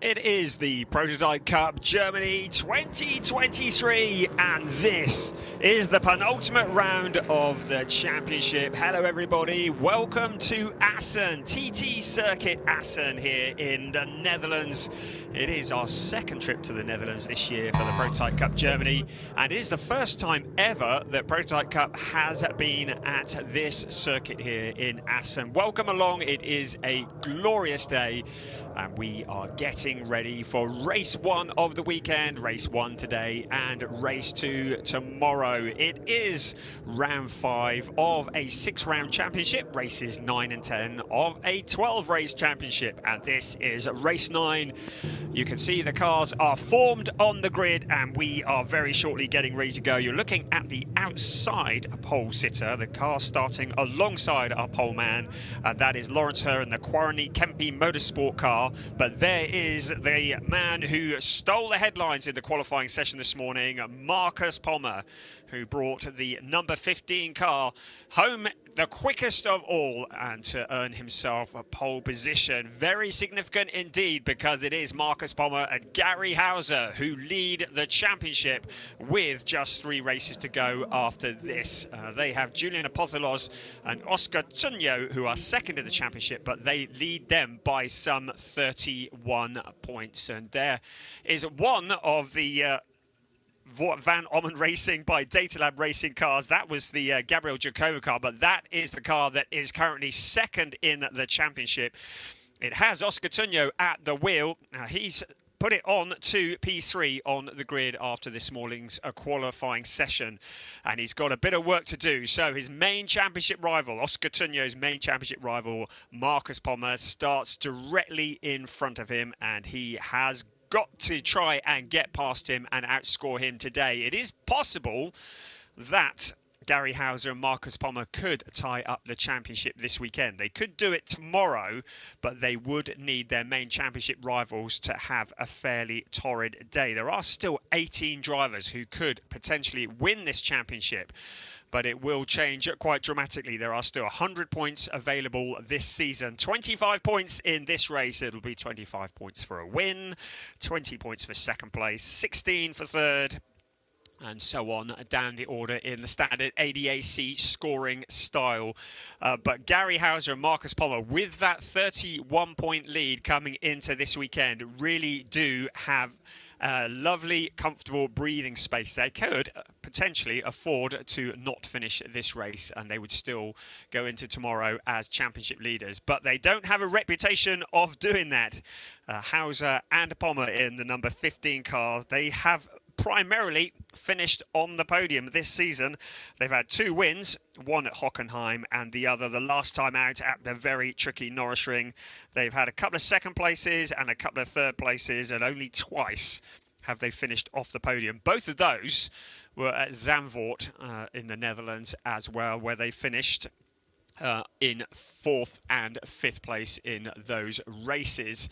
It is the Prototype Cup Germany 2023, and this is the penultimate round of the championship. Hello everybody, welcome to Assen, TT Circuit Assen here in the Netherlands. It is our second trip to the Netherlands this year for the Prototype Cup Germany, and it is the first time ever that Prototype Cup has been at this circuit here in Assen. Welcome along, it is a glorious day, and we are getting ready for race one of the weekend, race one today and race two tomorrow. It is round 5 of a 6-round championship, races 9 and 10 of a 12-race championship, and this is race 9. You can see the cars are formed on the grid, and we are very shortly getting ready to go. You're looking at the outside pole sitter, the car starting alongside our pole man, and that is Lawrence Herr in the Quarroni Kempe Motorsport car. But there is the man who stole the headlines in the qualifying session this morning, Marcus Pommer, who brought the number 15 car home the quickest of all and to earn himself a pole position. Very significant indeed, because it is Marcus Pommer and Gary Hauser who lead the championship with just 3 races to go after this. They have Julian Apothilos and Oscar Tunyo who are second in the championship, but they lead them by some 31 points. And there is one of the Van Ommen Racing by Datalab Racing cars. That was the Gabriel Jacobo car, but that is the car that is currently second in the championship. It has Oscar Tunyo at the wheel. He's put it on to P3 on the grid after this morning's qualifying session, and he's got a bit of work to do. So his main championship rival, Oscar Tunyo's main championship rival, Marcus Pommer, starts directly in front of him, and he has got to try and get past him and outscore him today. It is possible that Gary Hauser and Marcus Pommer could tie up the championship this weekend. They could do it tomorrow, but they would need their main championship rivals to have a fairly torrid day. There are still 18 drivers who could potentially win this championship, but it will change quite dramatically. There are still 100 points available this season. 25 points in this race. It'll be 25 points for a win, 20 points for second place, 16 for third, and so on down the order in the standard ADAC scoring style. But Gary Hauser and Marcus Pommer, with that 31-point lead coming into this weekend, really do have a lovely, comfortable breathing space. They could potentially afford to not finish this race, and they would still go into tomorrow as championship leaders. But they don't have a reputation of doing that. Hauser and Pommer in the number 15 car, they have primarily finished on the podium this season. They've had 2 wins, one at Hockenheim and the other the last time out at the very tricky Norris Ring. They've had a couple of second places and a couple of third places, and only twice have they finished off the podium. Both of those were at Zandvoort in the Netherlands as well, where they finished in 4th and 5th place in those races.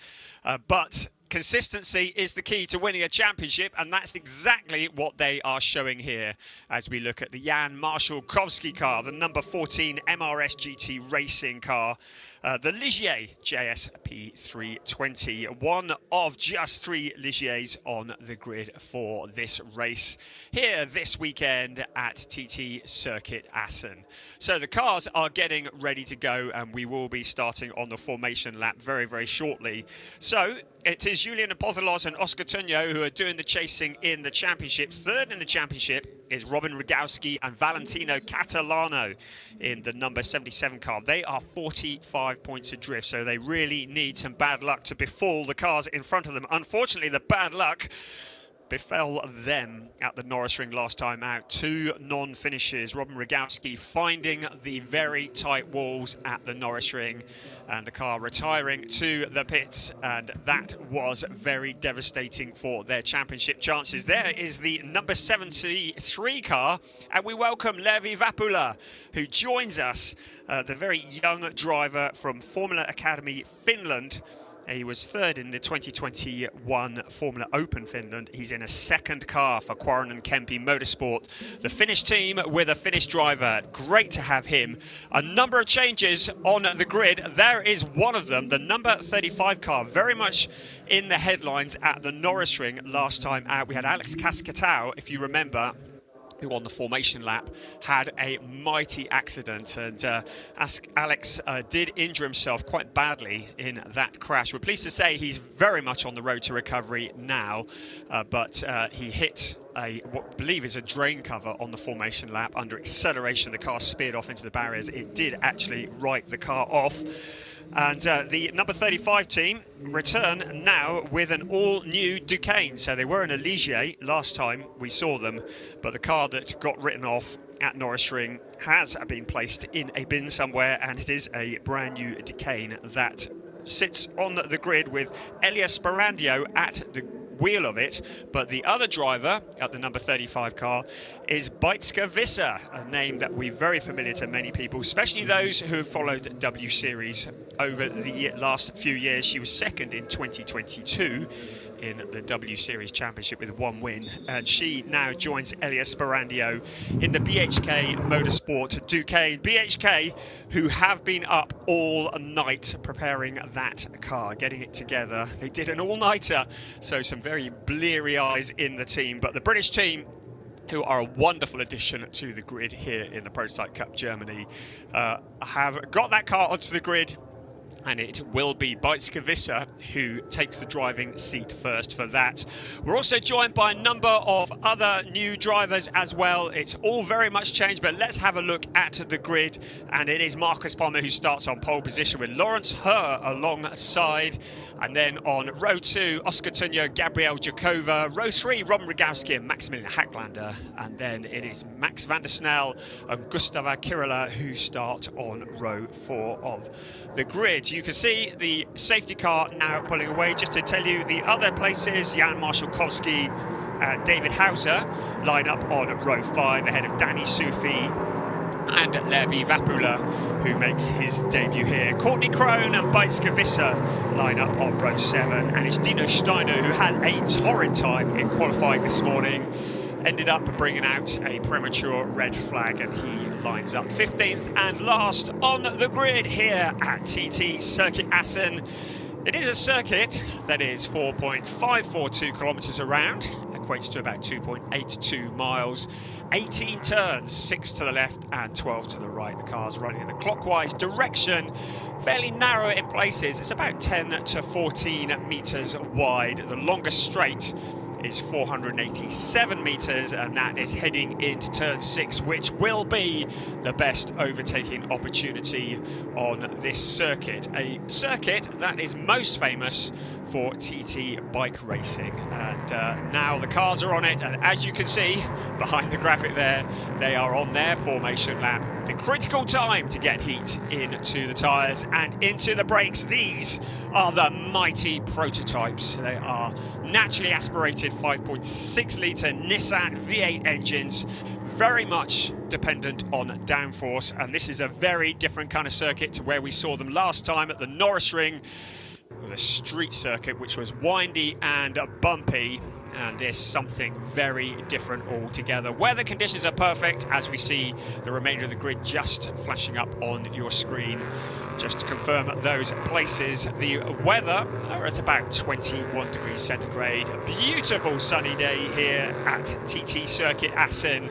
But consistency is the key to winning a championship, and that's exactly what they are showing here as we look at the Jan Marszałkowski car, the number 14 MRS GT racing car, the Ligier JSP 320, one of just 3 Ligiers on the grid for this race here this weekend at TT Circuit Assen. So the cars are getting ready to go, and we will be starting on the formation lap very, very shortly. So it is Julian Apothilos and Oscar Tunyo who are doing the chasing in the championship. Third in the championship is Robin Rogowski and Valentino Catalano in the number 77 car. They are 45 points adrift, so they really need some bad luck to befall the cars in front of them. Unfortunately, the bad luck befell them at the Norris Ring last time out. 2 non-finishes. Robin Rogowski finding the very tight walls at the Norris Ring, and the car retiring to the pits, and that was very devastating for their championship chances. There is the number 73 car, and we welcome Levi Vapula, who joins us, the very young driver from Formula Academy Finland. He was third in the 2021 Formula Open Finland. He's in a second car for Quarren Kempi Motorsport, the Finnish team with a Finnish driver. Great to have him. A number of changes on the grid. There is one of them, the number 35 car, very much in the headlines at the Norris Ring last time out. We had Alex Cascatau, if you remember, who on the formation lap had a mighty accident, and Alex did injure himself quite badly in that crash. We're pleased to say he's very much on the road to recovery now, but he hit what I believe is a drain cover on the formation lap. Under acceleration, the car speared off into the barriers. It did actually write the car off. And the number 35 team return now with an all-new Duqueine. So they were in a Ligier last time we saw them, but the car that got written off at Norris Ring has been placed in a bin somewhere, and it is a brand new Duqueine that sits on the grid with Elias Sparandio at the wheel of it. But the other driver at the number 35 car is Beitske Visser, a name that we're very familiar to many people, especially those who have followed W Series over the last few years. She was second in 2022 in the W Series Championship with one win, and she now joins Elias Sparandio in the BHK Motorsport Duqueine. BHK, who have been up all night preparing that car, getting it together. They did an all-nighter, so some very bleary eyes in the team, but the British team, who are a wonderful addition to the grid here in the Prototype Cup Germany, have got that car onto the grid, and it will be Beitske Visser who takes the driving seat first for that. We're also joined by a number of other new drivers as well. It's all very much changed, but let's have a look at the grid. And it is Marcus Palmer who starts on pole position with Lawrence Herr alongside. And then on row 2, Oscar Tunja, Gabriel Jakova. Row 3, Robin Rogowski and Maximilian Hacklander. And then it is Max van der Snel and Gustava Kirila who start on row 4 of the grid. You can see the safety car now pulling away. Just to tell you the other places, Jan Marshalkowski and David Hauser line up on row 5 ahead of Danny Sufi and Levi Vapula, who makes his debut here. Courtney Crone and Beitske Visser line up on row 7, and it's Dino Steiner, who had a torrid time in qualifying this morning, ended up bringing out a premature red flag, and he lines up 15th and last on the grid here at TT Circuit Assen. It is a circuit that is 4.542 kilometres around, equates to about 2.82 miles, 18 turns, 6 to the left and 12 to the right. The car's running in a clockwise direction, fairly narrow in places. It's about 10 to 14 metres wide. The longest straight is 487 metres, and that is heading into turn 6, which will be the best overtaking opportunity on this circuit. A circuit that is most famous for TT bike racing, and now the cars are on it, and as you can see behind the graphic there, they are on their formation lap. The critical time to get heat into the tyres and into the brakes. These are the mighty prototypes. They are naturally aspirated 5.6 litre Nissan V8 engines, very much dependent on downforce, and this is a very different kind of circuit to where we saw them last time at the Norris Ring, with a street circuit which was windy and bumpy, and this something very different altogether. Weather conditions are perfect, as we see the remainder of the grid just flashing up on your screen. Just to confirm those places, the weather are at about 21 degrees centigrade. A beautiful sunny day here at TT Circuit Assen.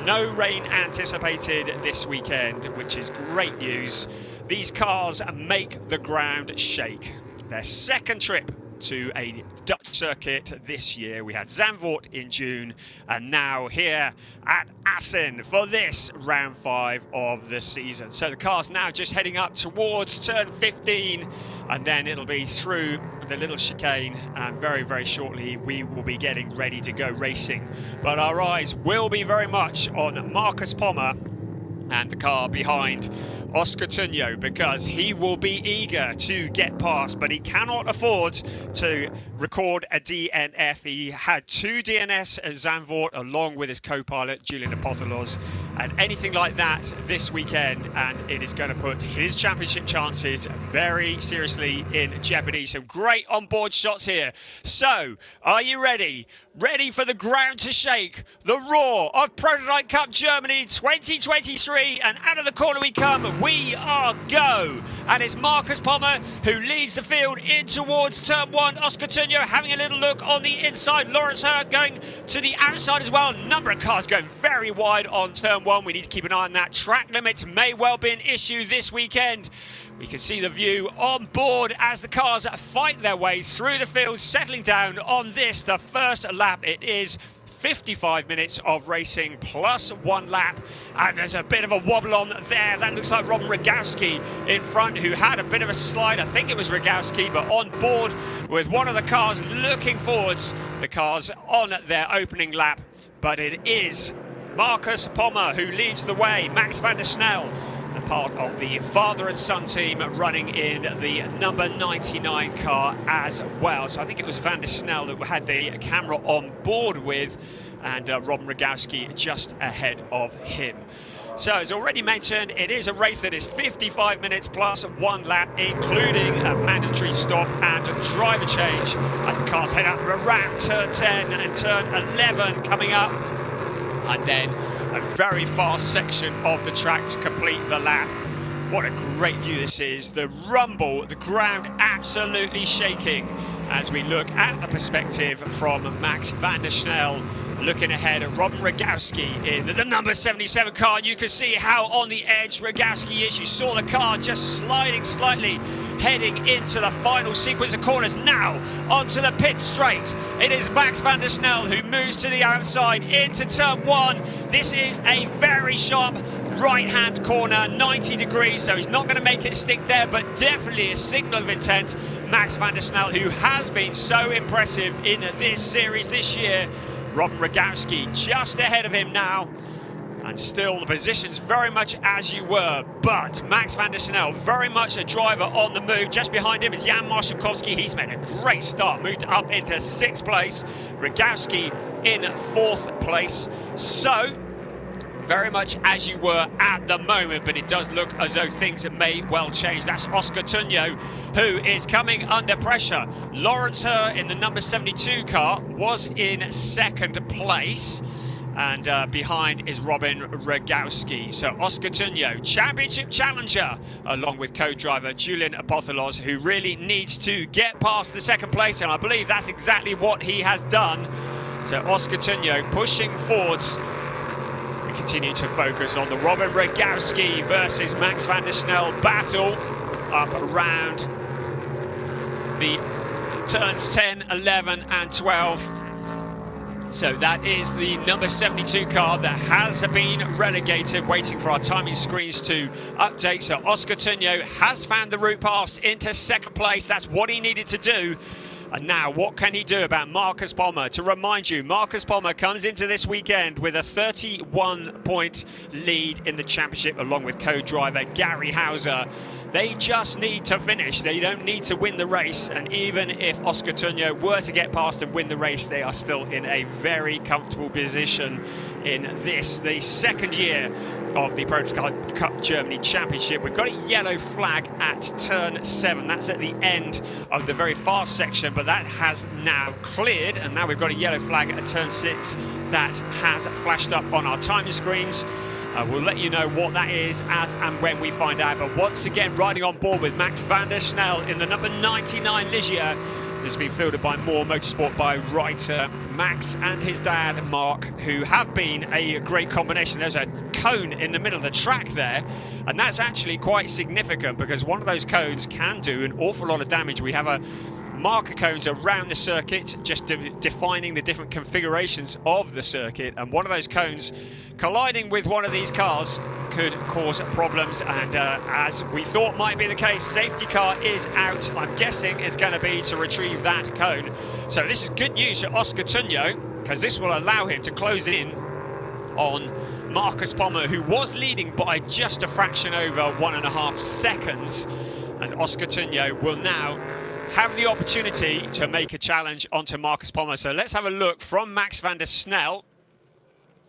No rain anticipated this weekend, which is great news. These cars make the ground shake. Their second trip to a Dutch circuit this year. We had Zandvoort in June, and now here at Assen for this round 5 of the season. So the car's now just heading up towards turn 15, and then it'll be through the little chicane, and very, very shortly we will be getting ready to go racing. But our eyes will be very much on Marcus Palmer and the car behind Oscar Tunjo, because he will be eager to get past, but he cannot afford to record a DNF. He had 2 DNFs at Zandvoort along with his co-pilot Julian Apostolos, and anything like that this weekend, and it is going to put his championship chances very seriously in jeopardy. Some great onboard shots here. So, are you ready? Ready for the ground to shake, the roar of Prototype Cup Germany 2023, and out of the corner we come, we are go. And it's Marcus Pommer who leads the field in towards turn 1. Oscar Tunjo having a little look on the inside. Lawrence Hurt going to the outside as well. A number of cars going very wide on turn 1. We need to keep an eye on that. Track limits may well be an issue this weekend. We can see the view on board as the cars fight their way through the field, settling down on this, the first lap. It is 55 minutes of racing plus 1 lap, and there's a bit of a wobble on there. That looks like Robin Rogowski in front, who had a bit of a slide. I think it was Rogowski, but on board with one of the cars looking forwards, the cars on their opening lap. But it is Marcus Pommer who leads the way. Max van der Snel, a part of the father and son team, running in the number 99 car as well. So I think it was van der Snel that had the camera on board with, and Robin Rogowski just ahead of him. So as already mentioned, it is a race that is 55 minutes plus 1 lap, including a mandatory stop and driver change as the cars head up around turn 10 and turn 11 coming up, and then a very fast section of the track to complete the lap. What a great view this is. The rumble, the ground absolutely shaking as we look at the perspective from Max van der Snel, looking ahead at Robin Rogowski in the number 77 car. You can see how on the edge Rogowski is. You saw the car just sliding slightly, heading into the final sequence of corners. Now onto the pit straight. It is Max van der Snel who moves to the outside into turn 1. This is a very sharp right-hand corner, 90 degrees, so he's not going to make it stick there, but definitely a signal of intent. Max van der Snel, who has been so impressive in this series this year. Robin Rogowski just ahead of him now, and still the positions very much as you were, but Max van der Snel very much a driver on the move. Just behind him is Jan Marszałkowski. He's made a great start, moved up into 6th place. Rogowski in 4th place. So very much as you were at the moment, but it does look as though things may well change. That's Oscar Tunjo who is coming under pressure. Lawrence Hurt in the number 72 car was in 2nd place, and behind is Robin Rogowski. So Oscar Tunjo, championship challenger, along with co-driver Julian Apostolos, who really needs to get past the 2nd place, and I believe that's exactly what he has done. So Oscar Tunjo pushing forwards. Continue to focus on the Robin Rogowski versus Max van der Snel battle up around the turns 10, 11 and 12. So that is the number 72 car that has been relegated, waiting for our timing screens to update. So Oscar Tunjo has found the route past into 2nd place. That's what he needed to do. And now, what can he do about Marcus Pommer? To remind you, Marcus Pommer comes into this weekend with a 31-point lead in the championship, along with co-driver Gary Hauser. They just need to finish. They don't need to win the race. And even if Oscar Tunjo were to get past and win the race, they are still in a very comfortable position in this, the 2nd year of the Prototype Cup Germany Championship. We've got a yellow flag at turn 7. That's at the end of the very fast section, but that has now cleared, and now we've got a yellow flag at turn 6 that has flashed up on our timing screens. We'll let you know what that is as and when we find out. But once again, riding on board with Max van der Snel in the number 99 Ligier. Has been fielded by Moore Motorsport by writer Max and his dad Mark, who have been a great combination. There's a cone in the middle of the track there, and that's actually quite significant because one of those cones can do an awful lot of damage. We have a marker cones around the circuit, just defining the different configurations of the circuit, and one of those cones colliding with one of these cars could cause problems, and as we thought might be the case, safety car is out. I'm guessing it's going to be to retrieve that cone. So this is good news for Oscar Tunjo, because this will allow him to close in on Marcus Pommer, who was leading by just a fraction over 1.5 seconds. And Oscar Tunjo will now have the opportunity to make a challenge onto Marcus Pommer. So let's have a look from Max van der Snel.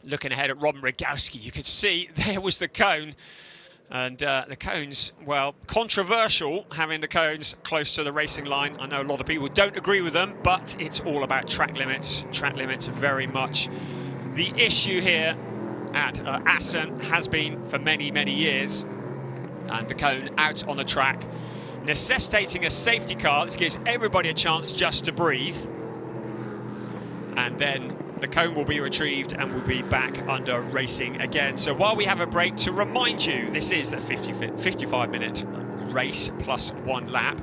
Looking ahead at Robin Rogowski, you could see there was the cone. And the cones, well, controversial having the cones close to the racing line. I know a lot of people don't agree with them, but it's all about track limits. Track limits are very much the issue here at Assen, has been for many, many years. And the cone out on the track, necessitating a safety car. This gives everybody a chance just to breathe. And then the cone will be retrieved and we'll be back under racing again. So while we have a break, to remind you, this is a 55-minute race plus 1 lap.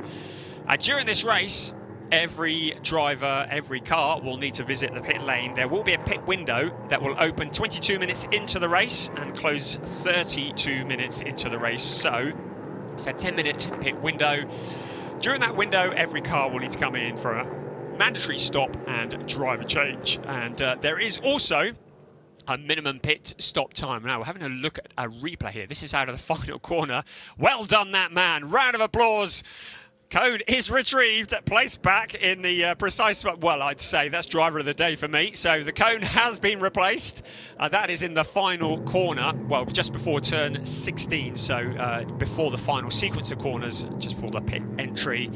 During this race, every driver, every car will need to visit the pit lane. There will be a pit window that will open 22 minutes into the race and close 32 minutes into the race. So it's a 10-minute pit window. During that window, every car will need to come in for a mandatory stop and driver change. And there is also a minimum pit stop time. Now we're having a look at a replay here. This is out of the final corner. Well done, that man. Round of applause. Cone is retrieved, placed back in the precise spot. Well, I'd say that's driver of the day for me. So the cone has been replaced. That is in the final corner, well, just before turn 16. So before the final sequence of corners, just before the pit entry.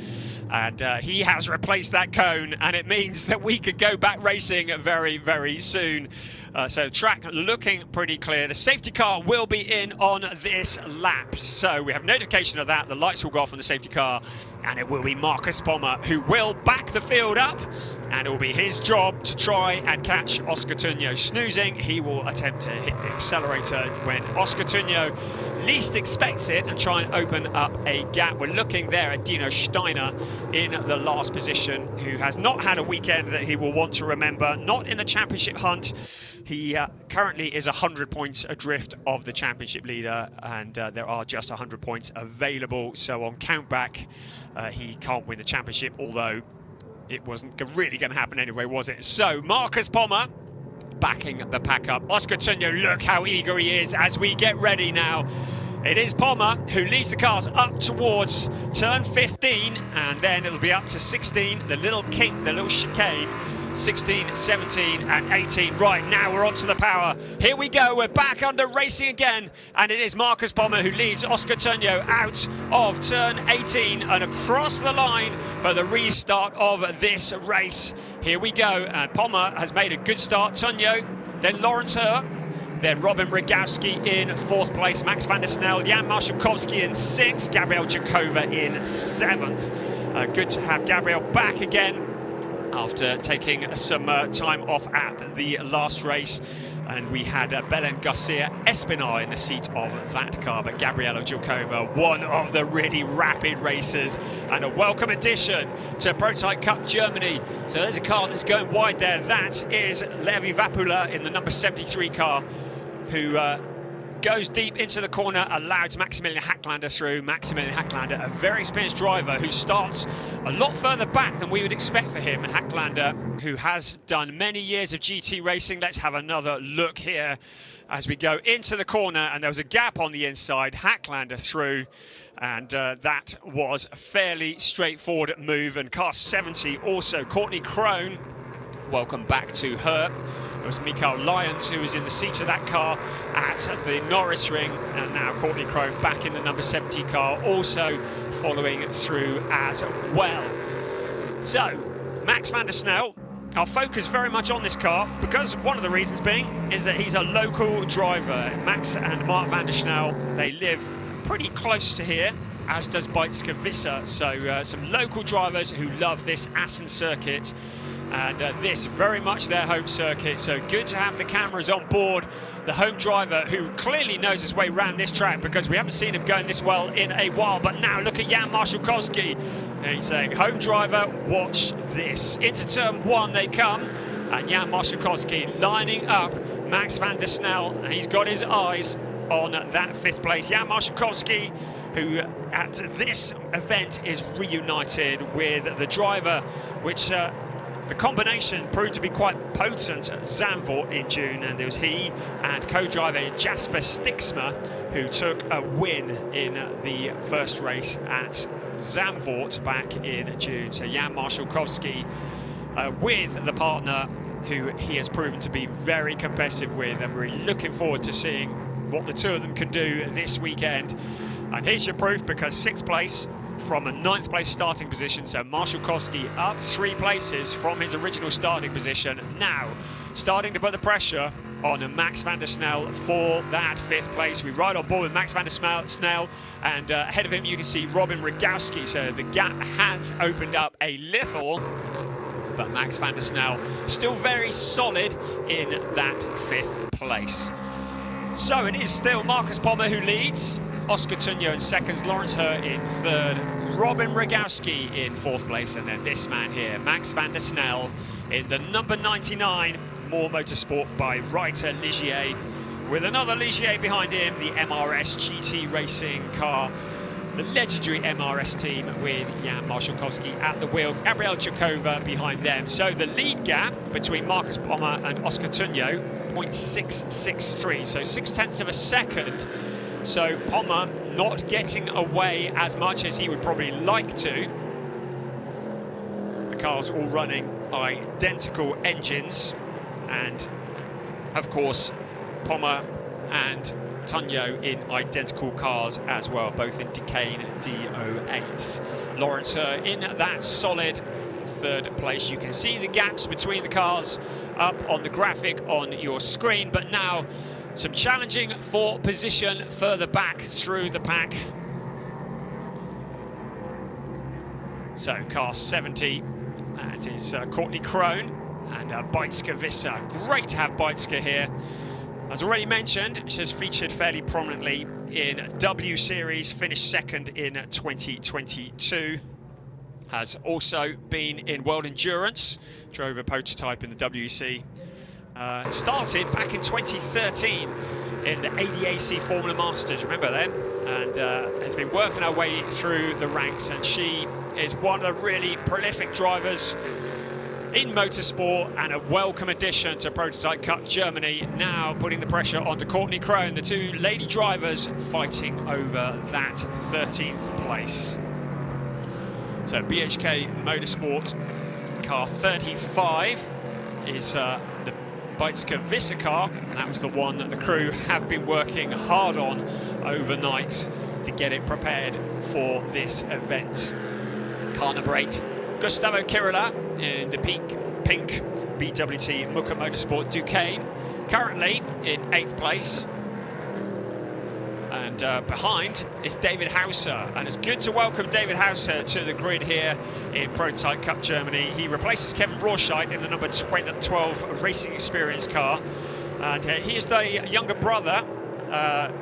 And he has replaced that cone, and it means that we could go back racing very, very soon. So the track looking pretty clear. The safety car will be in on this lap. So we have notification of that. The lights will go off on the safety car, and it will be Marcus Pommer who will back the field up. And it will be his job to try and catch Oscar Tunjo snoozing. He will attempt to hit the accelerator when Oscar Tunjo least expects it and try and open up a gap. We're looking there at Dino Steiner in the last position, who has not had a weekend that he will want to remember. Not in the championship hunt. He currently is 100 points adrift of the championship leader, and there are just 100 points available. So on countback, he can't win the championship, although it wasn't really going to happen anyway, was it? So Marcus Pommer backing the pack up. Oscar Tunjo, look how eager he is as we get ready now. It is Pommer who leads the cars up towards turn 15, and then it'll be up to 16, the little kink, the little chicane. 16, 17 and 18. Right, now we're onto the power. Here we go, we're back under racing again, and it is Marcus Pommer who leads Oscar Tunjo out of turn 18 and across the line for the restart of this race. Here we go, and Pommer has made a good start. Tunjo, then Lawrence Herr, then Robin Rogowski in 4th place, Max van der Snel, Jan Marszałkowski in 6th, Gabriel Jakova in 7th. Good to have Gabriel back again after taking some time off at the last race. And we had Belen Garcia Espinar in the seat of that car, but Gabriela Jakova, one of the really rapid racers, and a welcome addition to Prototype Cup Germany. So there's a car that's going wide there. That is Levi Vapula in the number 73 car, who goes deep into the corner, allows Maximilian Hacklander through. Maximilian Hacklander, a very experienced driver who starts a lot further back than we would expect for him. Hacklander, who has done many years of GT racing. Let's have another look here as we go into the corner, and there was a gap on the inside. Hacklander through, and that was a fairly straightforward move. And car 70 also, Courtney Crone, welcome back to her. It was Mikael Lyons who was in the seat of that car at the Norris Ring, and now Courtney Crone back in the number 70 car, also following through as well. So, Max van der Snel, I'll focus very much on this car, because one of the reasons being is that he's a local driver. Max and Mark van der Snel, they live pretty close to here, as does Beitske Visser, so some local drivers who love this Assen circuit. And this very much their home circuit, so good to have the cameras on board. The home driver who clearly knows his way around this track, because we haven't seen him going this well in a while. But now look at Jan Marszałkowski. He's saying, home driver, watch this. Into turn 1 they come, and Jan Marszałkowski lining up Max van der Snel, and he's got his eyes on that 5th place. Jan Marszałkowski, who at this event is reunited with the driver, which the combination proved to be quite potent at Zandvoort in June, and it was he and co-driver Jasper Stixma who took a win in the first race at Zandvoort back in June. So Jan Marszałkowski with the partner who he has proven to be very competitive with, and we're looking forward to seeing what the two of them can do this weekend. And here's your proof, because 6th place from a 9th place starting position, so Marszałkowski up 3 places from his original starting position, now starting to put the pressure on Max van der Snel for that 5th place. We ride on board with Max van der Snel, and ahead of him you can see Robin Rogowski, so the gap has opened up a little, but Max van der Snel still very solid in that 5th place. So it is still Marcus Pommer who leads, Oscar Tunjo in 2nd, Lawrence Herr in 3rd, Robin Rogowski in 4th place, and then this man here, Max van der Snel, in the number 99, More Motorsport by Reiter Ligier, with another Ligier behind him, the MRS GT Racing car, the legendary MRS team with Jan Marszałkowski at the wheel, Gabriel Jakova behind them. So the lead gap between Marcus Pommer and Oscar Tunjo, 0.663, so 0.6 of a second. So Pommer not getting away as much as he would probably like to. The cars all running identical engines, and of course Pommer and Tunjo in identical cars as well, both in Decane D08s. Lawrence Herr in that solid 3rd place. You can see the gaps between the cars up on the graphic on your screen, but now some challenging for position further back through the pack. So car 70, that is Courtney Crone and Beitske Visser. Great to have Beitske here. As already mentioned, she has featured fairly prominently in W Series, finished 2nd in 2022. Has also been in World Endurance, drove a prototype in the WEC. Started back in 2013 in the ADAC Formula Masters, remember them? And has been working her way through the ranks, and she is one of the really prolific drivers in motorsport and a welcome addition to Prototype Cup Germany, now putting the pressure onto Courtney Crone, the two lady drivers fighting over that 13th place. So BHK Motorsport car 35 is the Beitske Visser car, and that was the one that the crew have been working hard on overnight to get it prepared for this event. Car number 8, Gustavo Kirila in the pink BWT Muka Motorsport Duquesne, currently in 8th place. And behind is David Hauser, and it's good to welcome David Hauser to the grid here in Prototype Cup Germany. He replaces Kevin Rorscheit in the number 12 Racing Experience car, and he is the younger brother.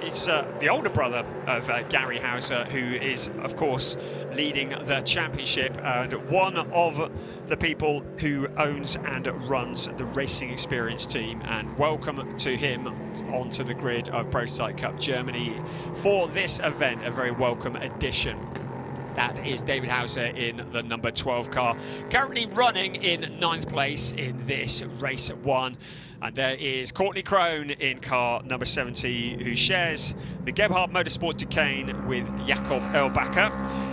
It's the older brother of Gary Hauser, who is, of course, leading the championship and one of the people who owns and runs the Racing Experience team. And welcome to him onto the grid of Prototype Cup Germany for this event, a very welcome addition. That is David Hauser in the number 12 car, currently running in 9th place in this race 1. And there is Courtney Crone in car number 70, who shares the Gebhardt Motorsport Duquesne with Jakob Erlbacher.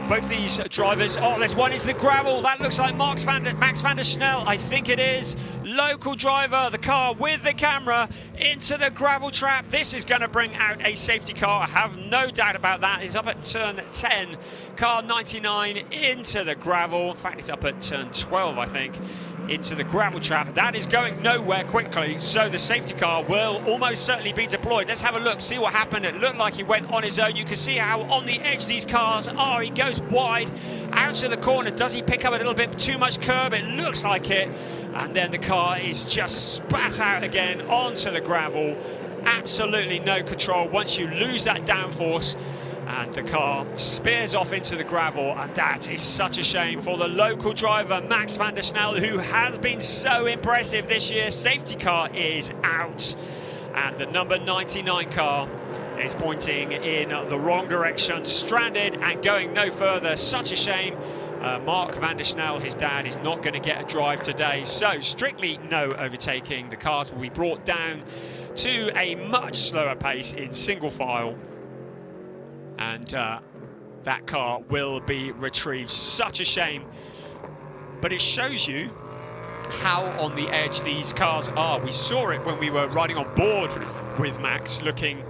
Both these drivers, oh, there's one into the gravel. That looks like Max van der Snel. I think it is. Local driver, the car with the camera into the gravel trap. This is going to bring out a safety car. I have no doubt about that. It's up at turn 10. Car 99 into the gravel. In fact, it's up at turn 12, I think, into the gravel trap. That is going nowhere quickly, so the safety car will almost certainly be deployed. Let's have a look, see what happened. It looked like he went on his own. You can see how on the edge these cars are. He goes wide out to the corner. Does he pick up a little bit too much curb? It looks like it. And then the car is just spat out again onto the gravel. Absolutely no control once you lose that downforce. And the car spears off into the gravel, and that is such a shame for the local driver, Max van der Snel, who has been so impressive this year. Safety car is out, and the number 99 car is pointing in the wrong direction, stranded and going no further. Such a shame. Mark van der Snel, his dad, is not going to get a drive today, so strictly no overtaking. The cars will be brought down to a much slower pace in single file, and that car will be retrieved. Such a shame, but it shows you how on the edge these cars are. We saw it when we were riding on board with Max, looking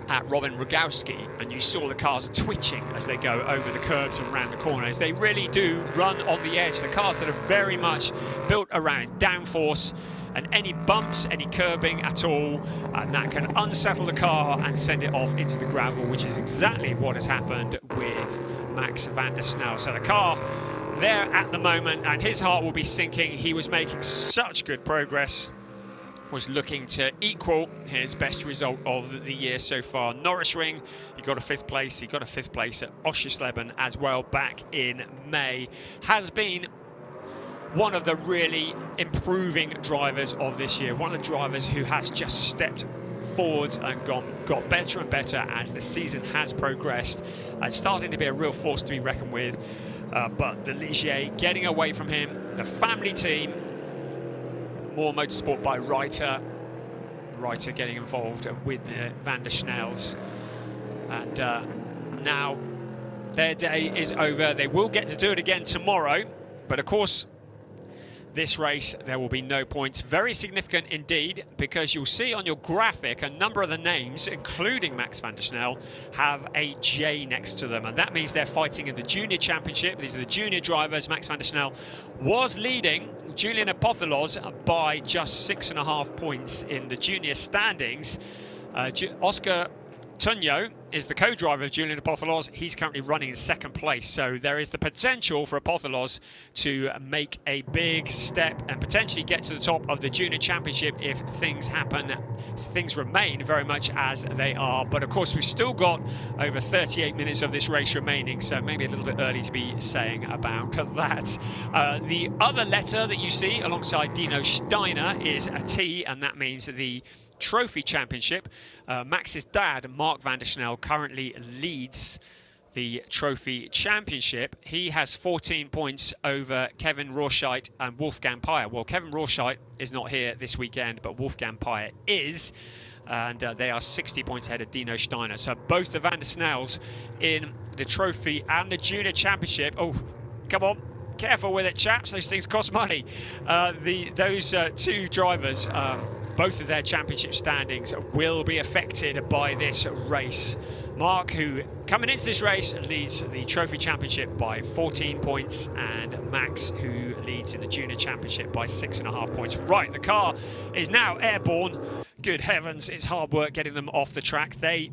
at Robin Rogowski, and you saw the cars twitching as they go over the curbs and round the corners. They really do run on the edge. The cars that are very much built around downforce, and any bumps, any curbing at all, and that can unsettle the car and send it off into the gravel, which is exactly what has happened with Max van der Snel. So the car there at the moment, and his heart will be sinking. He was making such good progress, was looking to equal his best result of the year so far. Norris Ring, he got a 5th place. He got a 5th place at Oschersleben as well back in May. Has been one of the really improving drivers of this year. One of the drivers who has just stepped forwards and got better and better as the season has progressed. It's starting to be a real force to be reckoned with. But the Ligier getting away from him, the family team, more motorsport by Reiter getting involved with the van der Snels, and now their day is over. They will get to do it again tomorrow, but of course this race there will be no points. Very significant indeed, because you'll see on your graphic a number of the names, including Max van der Snel, have a J next to them, and that means they're fighting in the junior championship. These are the junior drivers. Max van der Snel was leading Julian Apothelos by just 6.5 points in the junior standings. Oscar Tunyo is the co-driver of Julian Apothelos. He's currently running in 2nd place, so there is the potential for Apothelos to make a big step and potentially get to the top of the junior championship if things remain very much as they are. But of course we've still got over 38 minutes of this race remaining, so maybe a little bit early to be saying about that. The other letter that you see alongside Dino Steiner is a T, and that means the Trophy Championship. Max's dad, Mark van der Snel, currently leads the Trophy Championship. He has 14 points over Kevin Rorscheit and Wolfgang Peyer. Well, Kevin Rorscheit is not here this weekend, but Wolfgang Peyer is, and they are 60 points ahead of Dino Steiner. So both the van der Snels in the Trophy and the Junior Championship. Oh, come on. Careful with it, chaps. Those things cost money. Those two drivers, both of their championship standings will be affected by this race. Mark, who coming into this race leads the Trophy Championship by 14 points, and Max, who leads in the Junior Championship by 6.5 points. Right, the car is now airborne. Good heavens, it's hard work getting them off the track. They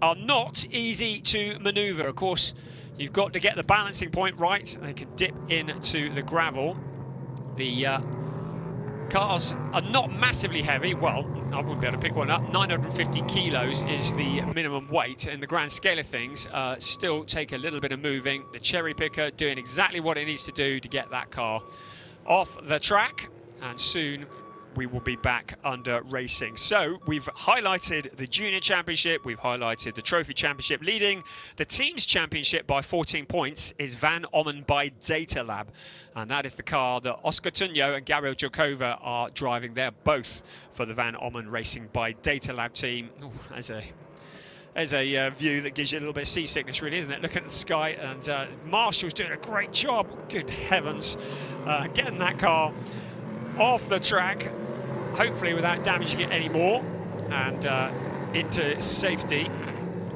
are not easy to manoeuvre. Of course, you've got to get the balancing point right. They can dip into the gravel. The cars are not massively heavy. Well, I wouldn't be able to pick one up. 950 kilos is the minimum weight. In the grand scale of things, still take a little bit of moving. The cherry picker doing exactly what it needs to do to get that car off the track, and soon we will be back under racing. So we've highlighted the Junior Championship, we've highlighted the Trophy Championship. Leading the Teams Championship by 14 points is Van Ommen by Data Lab, and that is the car that Oscar Tunyo and Gabriel Jokova are driving. They're both for the Van Ommen Racing by Data Lab team. Ooh, there's a view that gives you a little bit of seasickness, really, isn't it? Looking at the sky, and Marshall's doing a great job. Good heavens, getting that car off the track, hopefully without damaging it anymore, and into safety.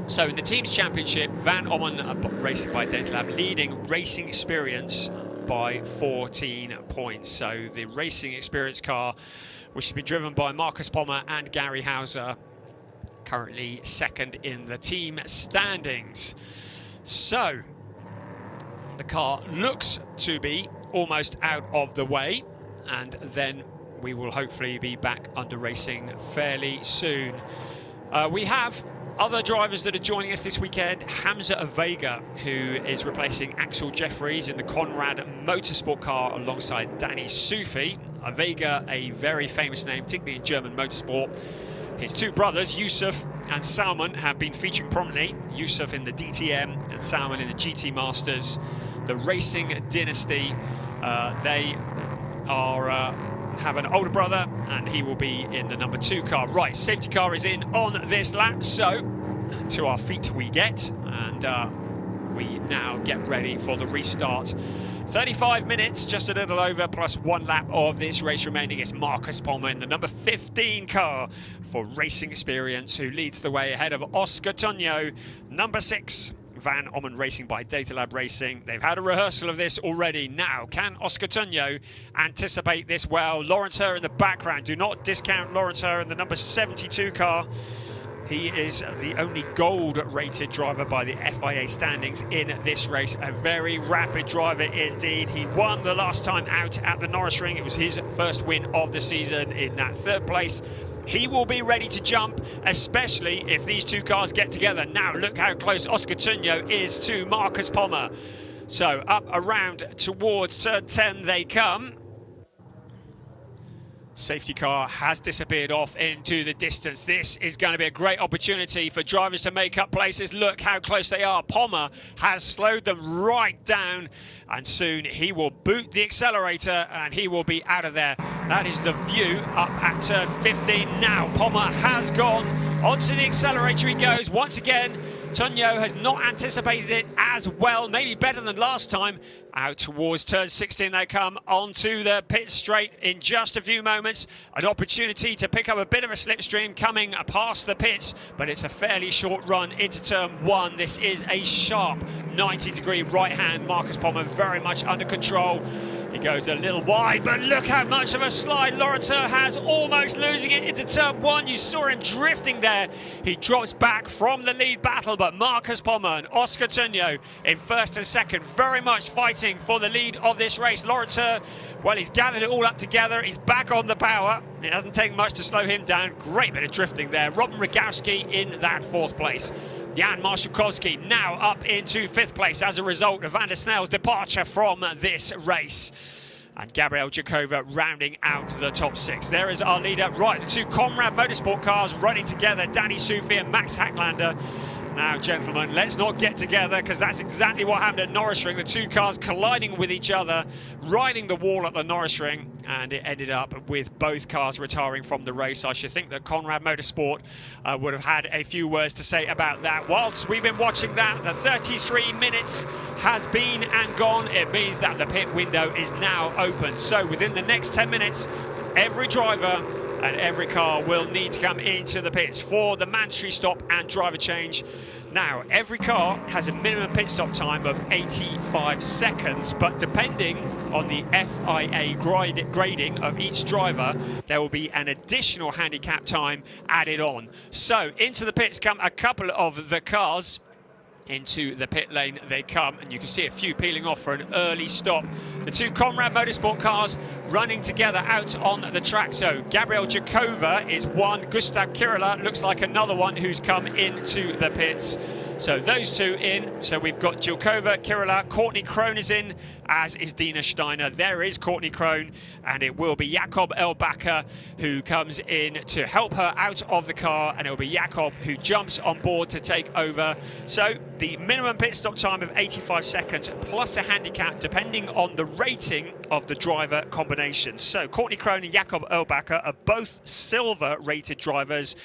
So in the Teams Championship, Van Ommen Racing by Data Lab leading Racing Experience by 14 points. So the Racing Experience car, which has been driven by Marcus Pommer and Gary Hauser, currently 2nd in the team standings. So the car looks to be almost out of the way, and then we will hopefully be back under racing fairly soon. We have other drivers that are joining us this weekend. Hamza Avega, who is replacing Axel Jeffries in the Conrad Motorsport car alongside Danny Sufi. Avega, a very famous name, particularly in German motorsport. His two brothers, Yusuf and Salman have been featuring prominently. Yusuf in the DTM and Salman in the GT Masters. The racing dynasty, they are have an older brother, and he will be in the number 2 car. Right, safety car is in on this lap, so to our feet we get, and we now get ready for the restart. 35 minutes, just a little over, plus 1 lap of this race remaining. It's Marcus Palmer in the number 15 car for Racing Experience, who leads the way ahead of Oscar Tonio, number 6. Van Ommen Racing by Data Lab Racing. They've had a rehearsal of this already. Now, can Oscar Tonio anticipate this well? Lawrence Herr in the background. Do not discount Lawrence Herr in the number 72 car. He is the only gold-rated driver by the FIA standings in this race. A very rapid driver indeed. He won the last time out at the Norrisring. It was his first win of the season in that 3rd place. He will be ready to jump, especially if these 2 cars get together. Now, look how close Oscar Tonio is to Marcus Palmer. So, up around towards turn 10 they come. Safety car has disappeared off into the distance. This is going to be a great opportunity for drivers to make up places. Look how close they are. Palmer has slowed them right down, and soon he will boot the accelerator and he will be out of there. That is the view up at turn 15. Now Palmer has gone onto the accelerator. He goes once again. Tonio has not anticipated it as well, maybe better than last time. Out towards turn 16 they come, onto the pit straight in just a few moments. An opportunity to pick up a bit of a slipstream coming past the pits, but it's a fairly short run into turn 1. This is a sharp 90-degree right hand. Marcus Palmer very much under control. He goes a little wide, but look how much of a slide Lawrence Herr has, almost losing it into turn 1. You saw him drifting there. He drops back from the lead battle, but Marcus Palmer and Oscar Tonio in 1st and 2nd, very much fighting for the lead of this race. Lawrence Herr, well, he's gathered it all up together. He's back on the power. It hasn't taken much to slow him down. Great bit of drifting there. Robin Rogowski in that 4th place. Jan Marszałkowski now up into 5th place as a result of Van der Snell's departure from this race. And Gabriel Jakova rounding out the top 6. There is our leader. Right, the 2 Conrad Motorsport cars running together, Danny Sufi and Max Hacklander. Now, gentlemen, let's not get together, because that's exactly what happened at Norrisring. The 2 cars colliding with each other, riding the wall at the Norrisring, and it ended up with both cars retiring from the race. I should think that Conrad Motorsport would have had a few words to say about that. Whilst we've been watching that, the 33 minutes has been and gone. It means that the pit window is now open. So within the next 10 minutes, every driver and every car will need to come into the pits for the mandatory stop and driver change. Now, every car has a minimum pit stop time of 85 seconds, but depending on the FIA grading of each driver, there will be an additional handicap time added on. So, into the pits come a couple of the cars. Into the pit lane they come, and you can see a few peeling off for an early stop. The 2 Conrad Motorsport cars running together out on the track. So Gabriel Jakova is one, Gustav Kirila looks like another one who's come into the pits. So those 2 in. So we've got Jakova, Kirila, Courtney Crone is in, as is Dina Steiner. There is Courtney Crone, and it will be Jakob Elbacker who comes in to help her out of the car, and it will be Jakob who jumps on board to take over. So the minimum pit stop time of 85 seconds plus a handicap depending on the rating of the driver combination. So Courtney Crone and Jakob Elbacker are both silver rated drivers.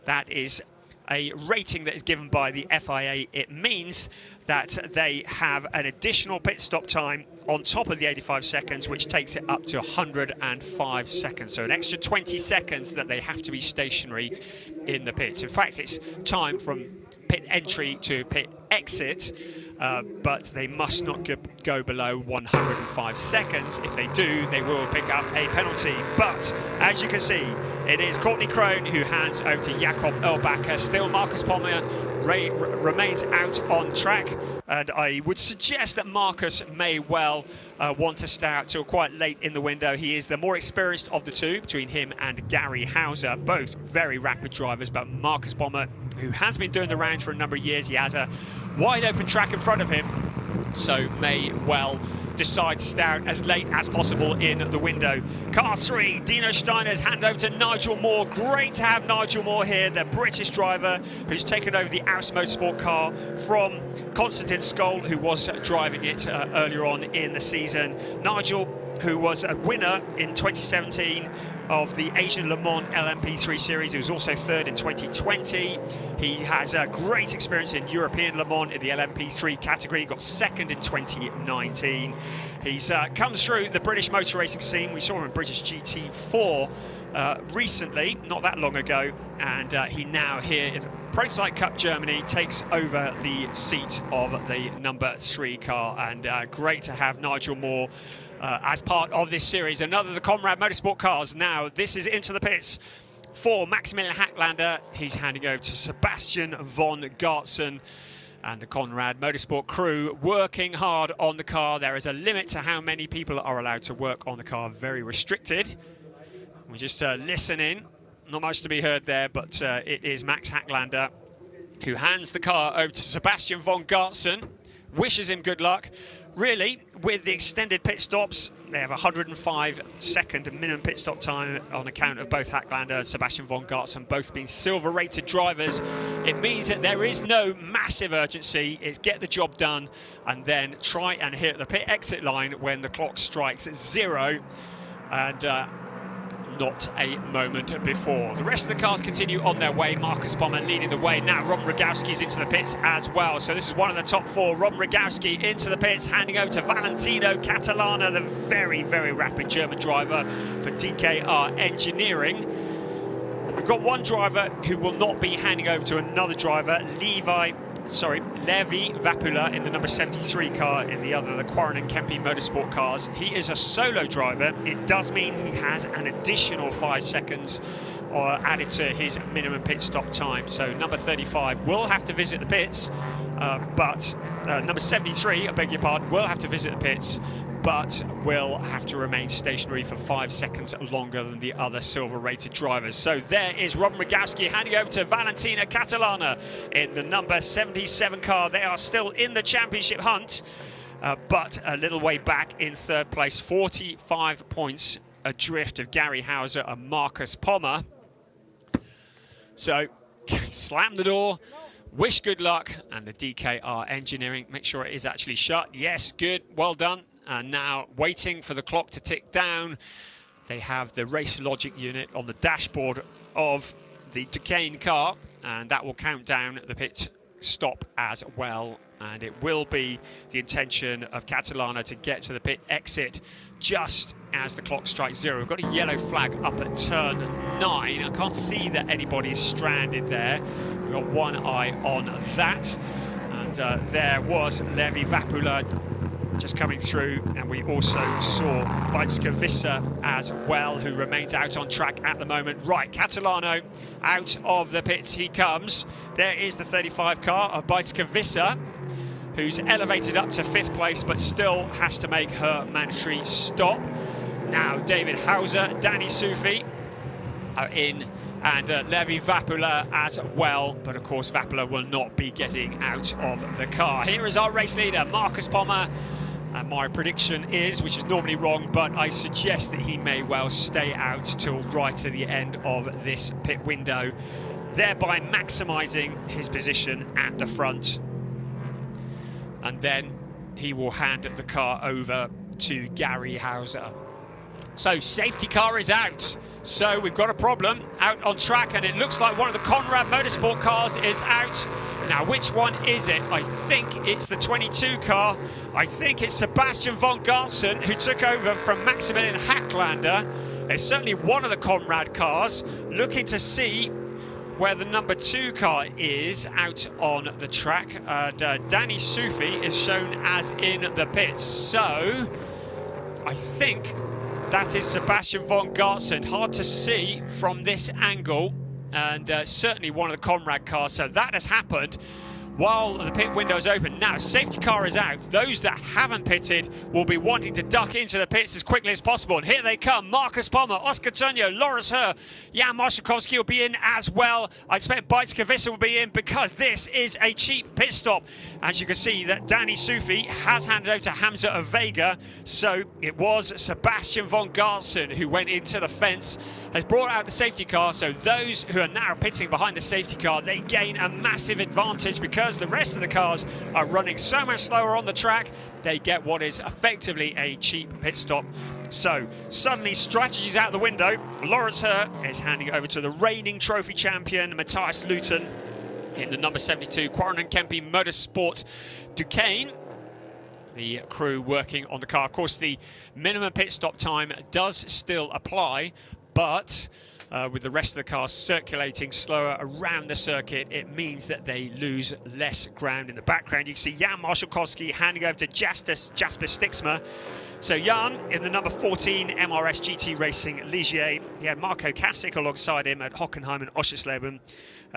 That is a rating that is given by the FIA. It means that they have an additional pit stop time on top of the 85 seconds, which takes it up to 105 seconds. So an extra 20 seconds that they have to be stationary in the pits. In fact, it's time from pit entry to pit exit, but they must not go below 105 seconds. If they do, they will pick up a penalty. But as you can see, it is Courtney Crone who hands over to Jakob Elbacker. Still Marcus Palmer remains out on track, and I would suggest that Marcus may well want to stay out till quite late in the window. He is the more experienced of the 2 between him and Gary Hauser, both very rapid drivers, but Marcus Palmer, who has been doing the rounds for a number of years, he has a wide open track in front of him, so may well decide to stay out as late as possible in the window. Car 3, Dino Steiner's handed over to Nigel Moore. Great to have Nigel Moore here, the British driver who's taken over the Aus Motorsport car from Konstantin Skoll, who was driving it earlier on in the season. Nigel, who was a winner in 2017 of the Asian Le Mans LMP3 series. He was also third in 2020. He has a great experience in European Le Mans in the LMP3 category. He got second in 2019. He's comes through the British motor racing scene. We saw him in British GT4 recently, not that long ago, and he now here in the Prototype Cup Germany takes over the seat of the number 3 car, and great to have Nigel Moore as part of this series. Another of the Conrad Motorsport cars. Now this is into the pits for Maximilian Hacklander. He's handing over to Sebastian von Gartzen, and the Conrad Motorsport crew working hard on the car. There is a limit to how many people are allowed to work on the car, very restricted. We just listen in, not much to be heard there, but it is Max Hacklander who hands the car over to Sebastian von Gartzen, wishes him good luck. Really, with the extended pit stops, they have a 105-second minimum pit stop time on account of both Hacklander and Sebastian von Gartzen both being silver-rated drivers. It means that there is no massive urgency. It's get the job done and then try and hit the pit exit line when the clock strikes 0. And not a moment before. The rest of the cars continue on their way. Marcus Pommer leading the way. Now Ron Rogowski's into the pits as well. So this is one of the top 4. Ron Rogowski into the pits, handing over to Valentino Catalana, the very, very rapid German driver for DKR Engineering. We've got one driver who will not be handing over to another driver, Levi Vapula in the number 73 car in the other, the Quarren and Kempe Motorsport cars. He is a solo driver. It does mean he has an additional 5 seconds added to his minimum pit stop time. So number 35 will have to visit the pits, but number 73, I beg your pardon, will have to visit the pits, but will have to remain stationary for 5 seconds longer than the other silver-rated drivers. So there is Ron Rogowski handing over to Valentina Catalana in the number 77 car. They are still in the championship hunt, but a little way back in third place, 45 points adrift of Gary Hauser and Marcus Pommer. So slam the door, wish good luck, and the DKR Engineering, make sure it is actually shut. Yes, good, well done. And now waiting for the clock to tick down. They have the race logic unit on the dashboard of the Duquesne car, and that will count down the pit stop as well. And it will be the intention of Catalana to get to the pit exit just as the clock strikes 0. We've got a yellow flag up at turn 9. I can't see that anybody's stranded there. We've got one eye on that. And there was Levi Vapula just coming through, and we also saw Beitske Visser as well, who remains out on track at the moment. Right, Catalano out of the pits he comes. There is the 35 car of Beitske Visser, who's elevated up to 5th place, but still has to make her mandatory stop. Now David Hauser, Danny Sufi are in, and Levi Vapula as well, but of course Vapula will not be getting out of the car. Here is our race leader, Marcus Pommer. And my prediction is, which is normally wrong, but I suggest that he may well stay out till right to the end of this pit window, thereby maximising his position at the front. And then he will hand the car over to Gary Hauser. So safety car is out. So we've got a problem out on track, and it looks like one of the Conrad Motorsport cars is out. Now, which one is it? I think it's the 22 car. I think it's Sebastian von Gartzen, who took over from Maximilian Hacklander. It's certainly one of the Conrad cars. Looking to see where the number 2 car is out on the track. Danny Sufi is shown as in the pits. So I think that is Sebastian von Gartzen. Hard to see from this angle, and certainly one of the Conrad cars. So that has happened. while the pit window is open. Now, safety car is out. Those that haven't pitted will be wanting to duck into the pits as quickly as possible. And here they come. Marcus Pommer, Oscar Tunyo, Loris Herr, Jan Marszałkowski will be in as well. I expect Bijtske will be in because this is a cheap pit stop. As you can see that Danny Sufi has handed over to Hamza of Vega. So it was Sebastian von Gartsen who went into the fence, has brought out the safety car. So those who are now pitting behind the safety car, they gain a massive advantage because the rest of the cars are running so much slower on the track. They get what is effectively a cheap pit stop. So suddenly strategy's out the window. Loris Herr is handing over to the reigning trophy champion Matthias Luton in the number 72 Quarren Kempe Motorsport Duqueine. The crew working on the car. Of course, the minimum pit stop time does still apply, but with the rest of the cars circulating slower around the circuit, it means that they lose less ground in the background. You can see Jan Marszałkowski handing over to Jasper Stixma. So Jan in the number 14 MRS GT Racing Ligier. He had Marco Kasich alongside him at Hockenheim and Oschersleben.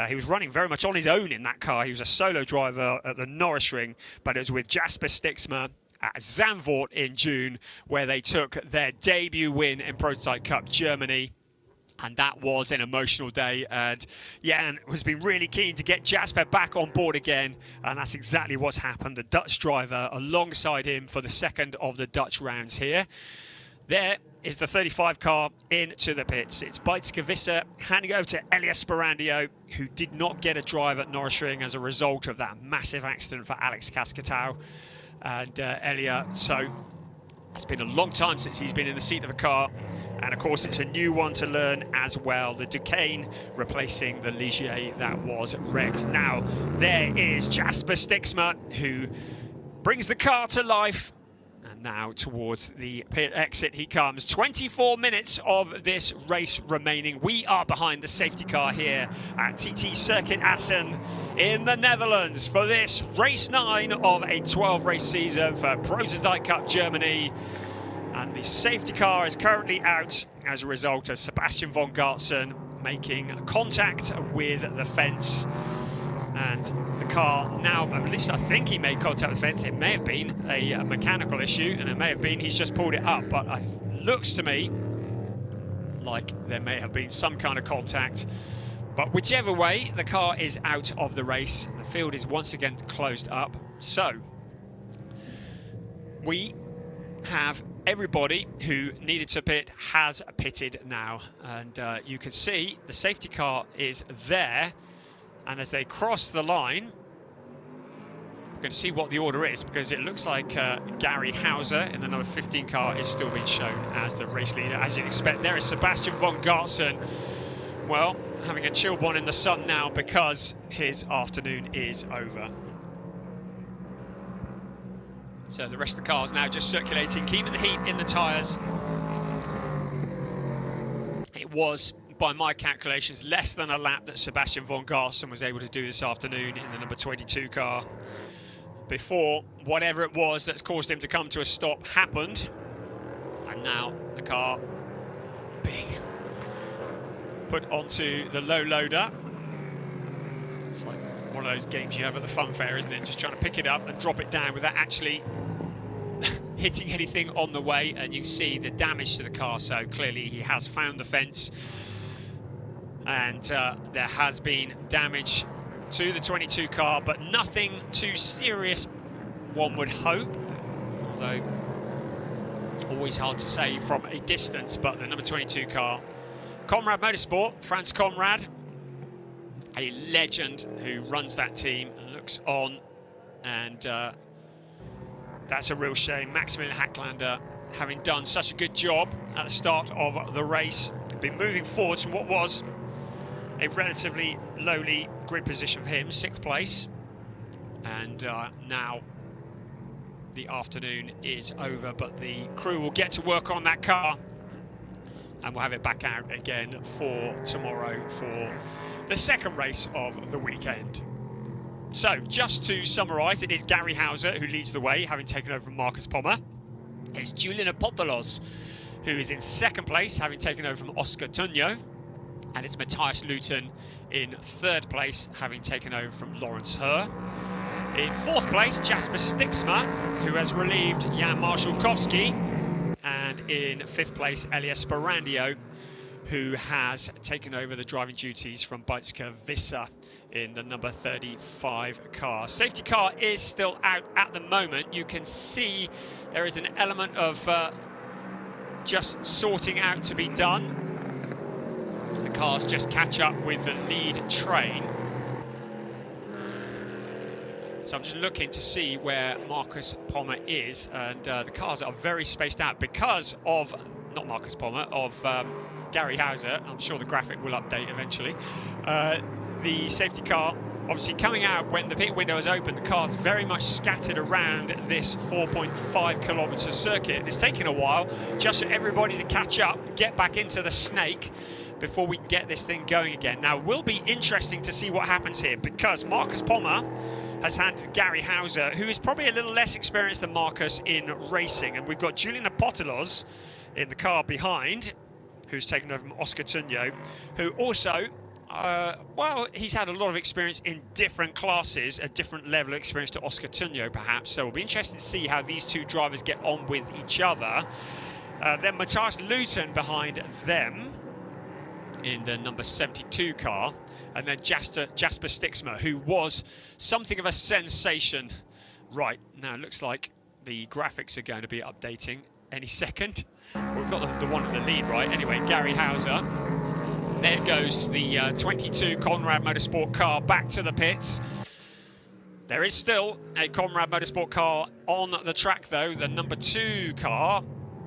He was running very much on his own in that car. He was a solo driver at the Norris Ring, but it was with Jasper Stixma at Zandvoort in June where they took their debut win in Prototype Cup Germany. And that was an emotional day, and Jan has been really keen to get Jasper back on board again, and that's exactly what's happened. The Dutch driver alongside him for the second of the Dutch rounds here. There is the 35 car into the pits. It's Bijtske handing over to Elia Sperandio, who did not get a drive at Norris Ring as a result of that massive accident for Alex Cascatau. And Elia, so it's been a long time since he's been in the seat of a car. And of course, it's a new one to learn as well. The Duqueine replacing the Ligier that was wrecked. Now, there is Jasper Stixma, who brings the car to life. And now towards the pit exit he comes. 24 minutes of this race remaining. We are behind the safety car here at TT Circuit Assen in the Netherlands for this race 9 of a 12-race season for Prototype Cup Germany. And the safety car is currently out as a result of Sebastian von Gartsen making contact with the fence. And the car now, at least I think he made contact with the fence. It may have been a mechanical issue, and it may have been he's just pulled it up. But it looks to me like there may have been some kind of contact. But whichever way, the car is out of the race. The field is once again closed up. So we have everybody who needed to pit has pitted now, and you can see the safety car is there, and as they cross the line we're going to see what the order is, because it looks like Gary Hauser in the number 15 car is still being shown as the race leader. As you'd expect, there is Sebastian von Gartsen, well, having a chill one in the sun now because his afternoon is over. So the rest of the cars now just circulating, keeping the heat in the tyres. It was, by my calculations, less than a lap that Sebastian von Gartsen was able to do this afternoon in the number 22 car before whatever it was that's caused him to come to a stop happened. And now the car being put onto the low loader. It's like one of those games you have at the fun fair, isn't it? Just trying to pick it up and drop it down without actually hitting anything on the way. And you see the damage to the car, so clearly he has found the fence, and there has been damage to the 22 car, but nothing too serious, one would hope, although always hard to say from a distance. But the number 22 car, Conrad Motorsport, Franz Conrad, a legend who runs that team and looks on, and that's a real shame. Maximilian Hacklander, having done such a good job at the start of the race, been moving forwards from what was a relatively lowly grid position for him, 6th place, and now the afternoon is over, but the crew will get to work on that car and we'll have it back out again for tomorrow for the second race of the weekend. So, just to summarise, it is Gary Hauser who leads the way, having taken over from Marcus Pommer. It's Julian Apostolos who is in 2nd place, having taken over from Oscar Tunyo. And it's Matthias Luton in 3rd place, having taken over from Loris Herr. In fourth place, Jasper Stixma, who has relieved Jan Marszałkowski. And in fifth place, Elias Sparandio, who has taken over the driving duties from Beitske Visser in the number 35 car. Safety car is still out at the moment. You can see there is an element of just sorting out to be done as the cars just catch up with the lead train. So I'm just looking to see where Marcus Pommer is, and the cars are very spaced out because of, not Marcus Pommer, of Gary Hauser. I'm sure the graphic will update eventually. The safety car obviously coming out when the pit window is open. The car's very much scattered around this 4.5 kilometre circuit. It's taken a while just for everybody to catch up and get back into the snake before we get this thing going again. Now, it will be interesting to see what happens here, because Marcus Pommer has handed Gary Hauser, who is probably a little less experienced than Marcus in racing. And we've got Julian Apostolos in the car behind, who's taken over from Oscar Tunyo, who also, well, he's had a lot of experience in different classes, a different level of experience to Oscar Tunyo, perhaps. So it'll be interesting to see how these two drivers get on with each other. Then Matthias Luton behind them in the number 72 car, and then Jasper Stixma, who was something of a sensation. Right, now it looks like the graphics are going to be updating any second. We've got the one in the lead, right? Anyway, Gary Hauser. There goes the 22 Conrad Motorsport car back to the pits. There is still a Conrad Motorsport car on the track, though, the number 2 car.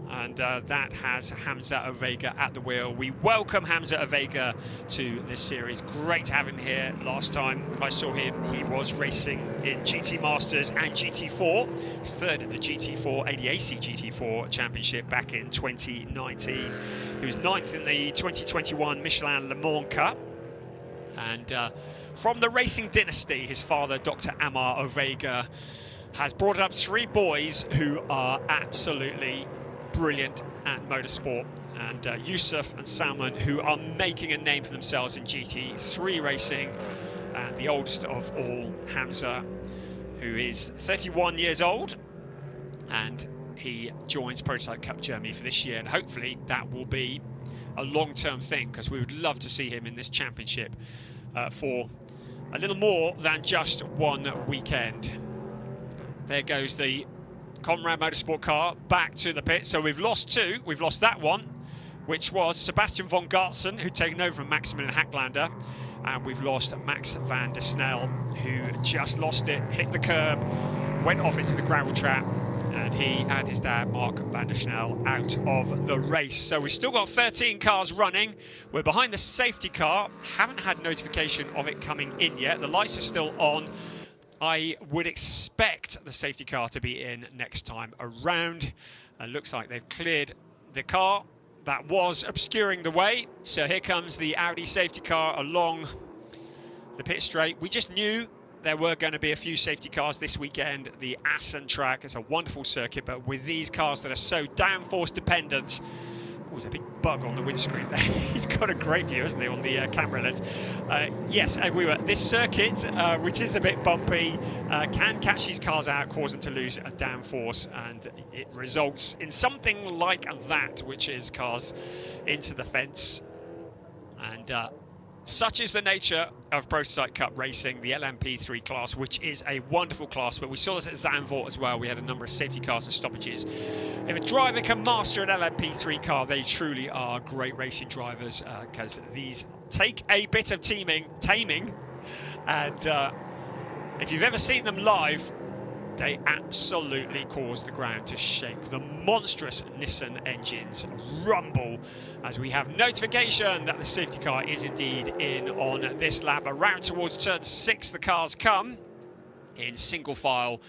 And that has Hamza Ovega at the wheel. We welcome Hamza Ovega to this series. Great to have him here. Last time I saw him, he was racing in GT Masters and GT4. He's third in the GT4, ADAC GT4 Championship back in 2019. He was ninth in the 2021 Michelin Le Mans Cup. And from the racing dynasty, his father, Dr. Amar Ovega, has brought up 3 boys who are absolutely brilliant at motorsport, and Yusuf and Salman, who are making a name for themselves in GT3 racing, and the oldest of all, Hamza, who is 31 years old, and he joins Prototype Cup Germany for this year, and hopefully that will be a long-term thing, because we would love to see him in this championship for a little more than just one weekend. There goes the Conrad Motorsport car back to the pit. So we've lost 2. We've lost that one, which was Sebastian von Gartzen, who'd taken over from Maximilian Hacklander. And we've lost Max van der Snel, who just lost it, hit the curb, went off into the gravel trap, and he and his dad, Mark van der Snel, out of the race. So we've still got 13 cars running. We're behind the safety car. Haven't had notification of it coming in yet. The lights are still on. I would expect the safety car to be in next time around. Looks like they've cleared the car that was obscuring the way. So here comes the Audi safety car along the pit straight. We just knew there were going to be a few safety cars this weekend. The Assen track is a wonderful circuit, but with these cars that are so downforce dependent. Oh, there's a big bug on the windscreen there. He's got a great view, hasn't he, on the camera lens. Yes, and this circuit, which is a bit bumpy, can catch these cars out, cause them to lose a downforce, and it results in something like that, which is cars into the fence. And such is the nature of Prototype Cup racing, the LMP3 class, which is a wonderful class, but we saw this at Zandvoort as well. We had a number of safety cars and stoppages. If a driver can master an LMP3 car, they truly are great racing drivers, because these take a bit of taming, and if you've ever seen them live, they absolutely cause the ground to shake. The monstrous Nissan engines rumble as we have notification that the safety car is indeed in on this lap. Around towards turn 6, the cars come in single file,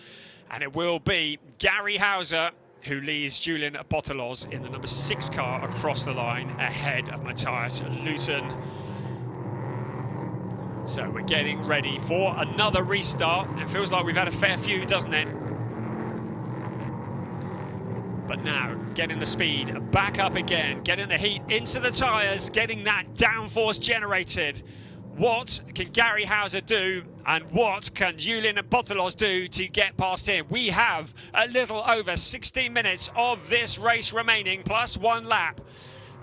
and it will be Gary Hauser who leads Julian Apostolos in the number 6 car across the line ahead of Matthias Luton. So we're getting ready for another restart. It feels like we've had a fair few, doesn't it? But now, getting the speed back up again, getting the heat into the tyres, getting that downforce generated. What can Gary Hauser do And what can Julian Apostolos do to get past him? We have a little over 16 minutes of this race remaining, plus one lap.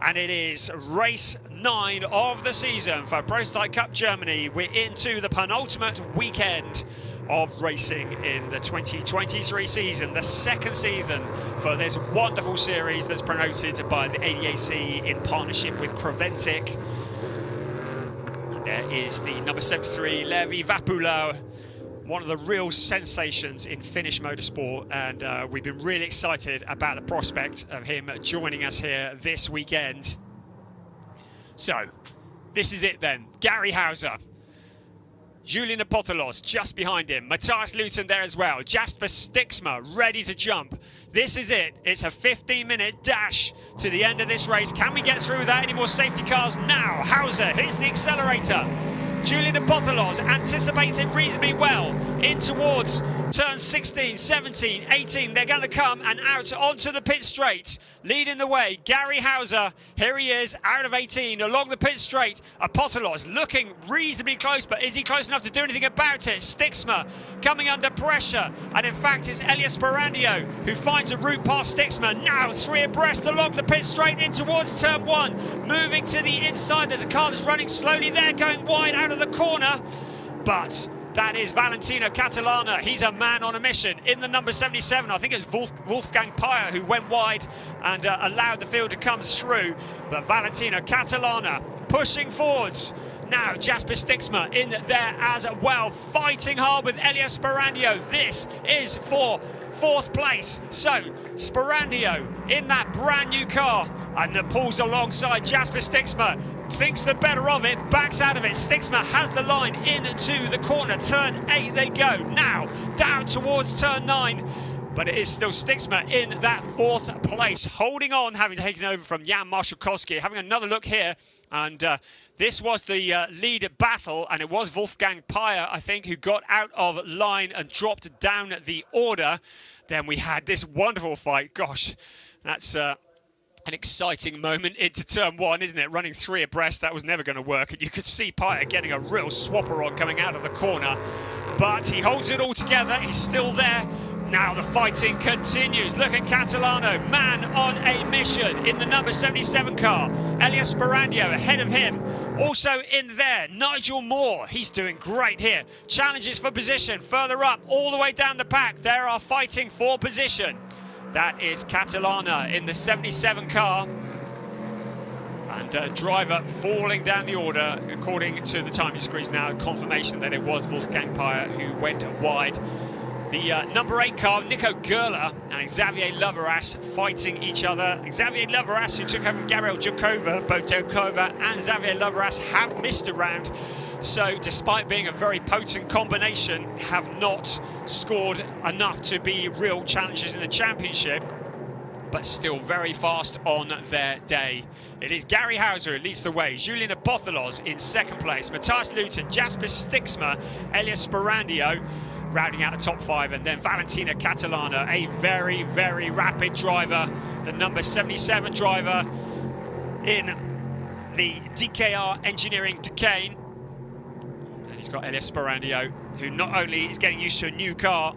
And it is race 9 of the season for Prototype Cup Germany. We're into the penultimate weekend of racing in the 2023 season, the second season for this wonderful series that's promoted by the ADAC in partnership with Creventic. There is the number 73, Levi Vapula, one of the real sensations in Finnish motorsport, and we've been really excited about the prospect of him joining us here this weekend. So, this is it then. Gary Hauser, Julian Apostolos just behind him, Matthias Luton there as well, Jasper Stixma ready to jump. This is it. It's a 15-minute dash to the end of this race. Can we get through without any more safety cars now? Hauser hits the accelerator. Julian Apostolos anticipates it reasonably well in towards turns 16, 17, 18. They're going to come and out onto the pit straight. Leading the way, Gary Hauser. Here he is, out of 18, along the pit straight. Apostolos looking reasonably close, but is he close enough to do anything about it? Stixma coming under pressure. And in fact, it's Elias Sperandio who finds a route past Stixma. Now 3 abreast along the pit straight in towards turn 1. Moving to the inside, there's a car that's running slowly there, going wide out of the corner. But that is Valentino Catalana. He's a man on a mission in the number 77. I think it's Wolfgang Peyer who went wide and allowed the field to come through. But Valentino Catalana pushing forwards. Now Jasper Stixma in there as well, fighting hard with Elias Sperandio. This is for 4th place. So Sperandio in that brand new car and pulls alongside Jasper Stixma. Thinks the better of it, backs out of it. Stixma has the line into the corner. Turn 8 they go. Now down towards turn 9. But it is still Stixma in that 4th place, holding on, having taken over from Jan Marszalkowski. Having another look here, and this was the lead battle, and it was Wolfgang Peyer, I think, who got out of line and dropped down the order. Then we had this wonderful fight. Gosh, that's an exciting moment into turn 1, isn't it? Running 3 abreast, that was never going to work. And you could see Peyer getting a real swapper on coming out of the corner. But he holds it all together. He's still there. Now the fighting continues. Look at Catalano, man on a mission in the number 77 car. Elias Sperandio ahead of him. Also in there, Nigel Moore. He's doing great here. Challenges for position further up, all the way down the pack. They are fighting for position. That is Catalana in the 77 car. And driver falling down the order, according to the timing screens now, confirmation that it was Wolfgang Peyer who went wide. The number 8 car, Nico Gerler and Xavier Loveras fighting each other. Xavier Loveras, who took over from Gabriel Jokova. Both Jokova and Xavier Loveras have missed a round. So despite being a very potent combination, have not scored enough to be real challengers in the championship, but still very fast on their day. It is Gary Hauser who leads the way. Julian Apostolos in 2nd place. Matthias Luton, Jasper Stixma, Elias Sperandio rounding out the top 5, and then Valentina Catalana, a very, very rapid driver. The number 77 driver in the DKR Engineering Duquesne. And he's got Elias Sperandio, who not only is getting used to a new car,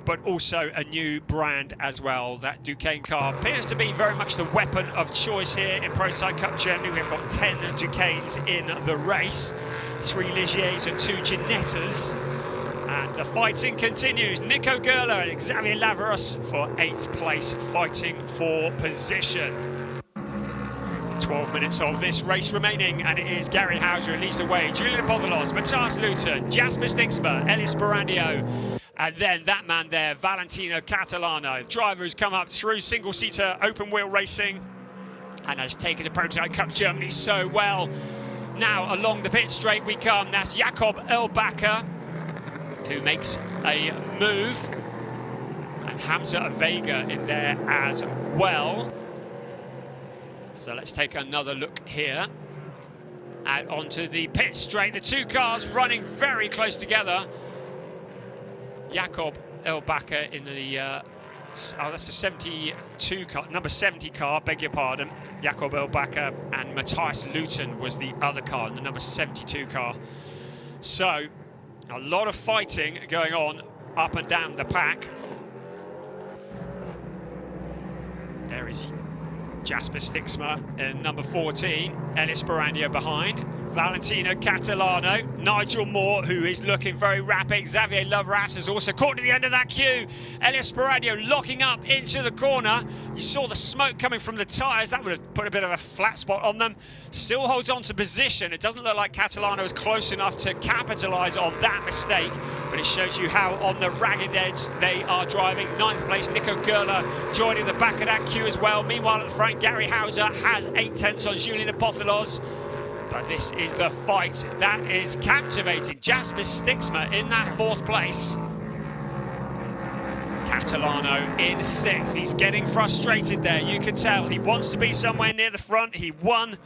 but also a new brand as well. That Duquesne car appears to be very much the weapon of choice here in Prototype Cup Germany. We've got 10 Duquesnes in the race, 3 Ligiers and 2 Ginettas. And the fighting continues. Nico Gerler and Xavier Loveras for 8th place, fighting for position. 12 minutes of this race remaining, and it is Gary Hauser who leads the way. Julian Apostolos, Matthias Luton, Jasper Stixma, Elias Sperandio, and then that man there, Valentino Catalano. Driver has come up through single-seater open-wheel racing and has taken to Prototype Cup Germany so well. Now along the pit straight we come. That's Jakob Erlbacher who makes a move, and Hamza Vega in there as well. So let's take another look here. Out onto the pit straight, the 2 cars running very close together. Jakob Erlbacher in the that's the 72 car, number 70 car, beg your pardon. Jakob Erlbacher, and Matthias Luton was the other car, the number 72 car. So A lot of fighting going on up and down the pack. There is Jasper Stixma in number 14, Ellis Barandio behind, Valentino Catalano, Nigel Moore, who is looking very rapid. Xavier Lovras is also caught to the end of that queue. Ellis Barandio locking up into the corner. You saw the smoke coming from the tyres. That would have put a bit of a flat spot on them. Still holds on to position. It doesn't look like Catalano is close enough to capitalise on that mistake, but it shows you how on the ragged edge they are driving. 9th place, Nico Gerler joining the back of that queue as well. Meanwhile, at the front, Gary Hauser has 8/10 on Julian Apothilos. But this is the fight that is captivating. Jasper Stixma in that 4th place. Catalano in 6th. He's getting frustrated there, you can tell. He wants to be somewhere near the front. He won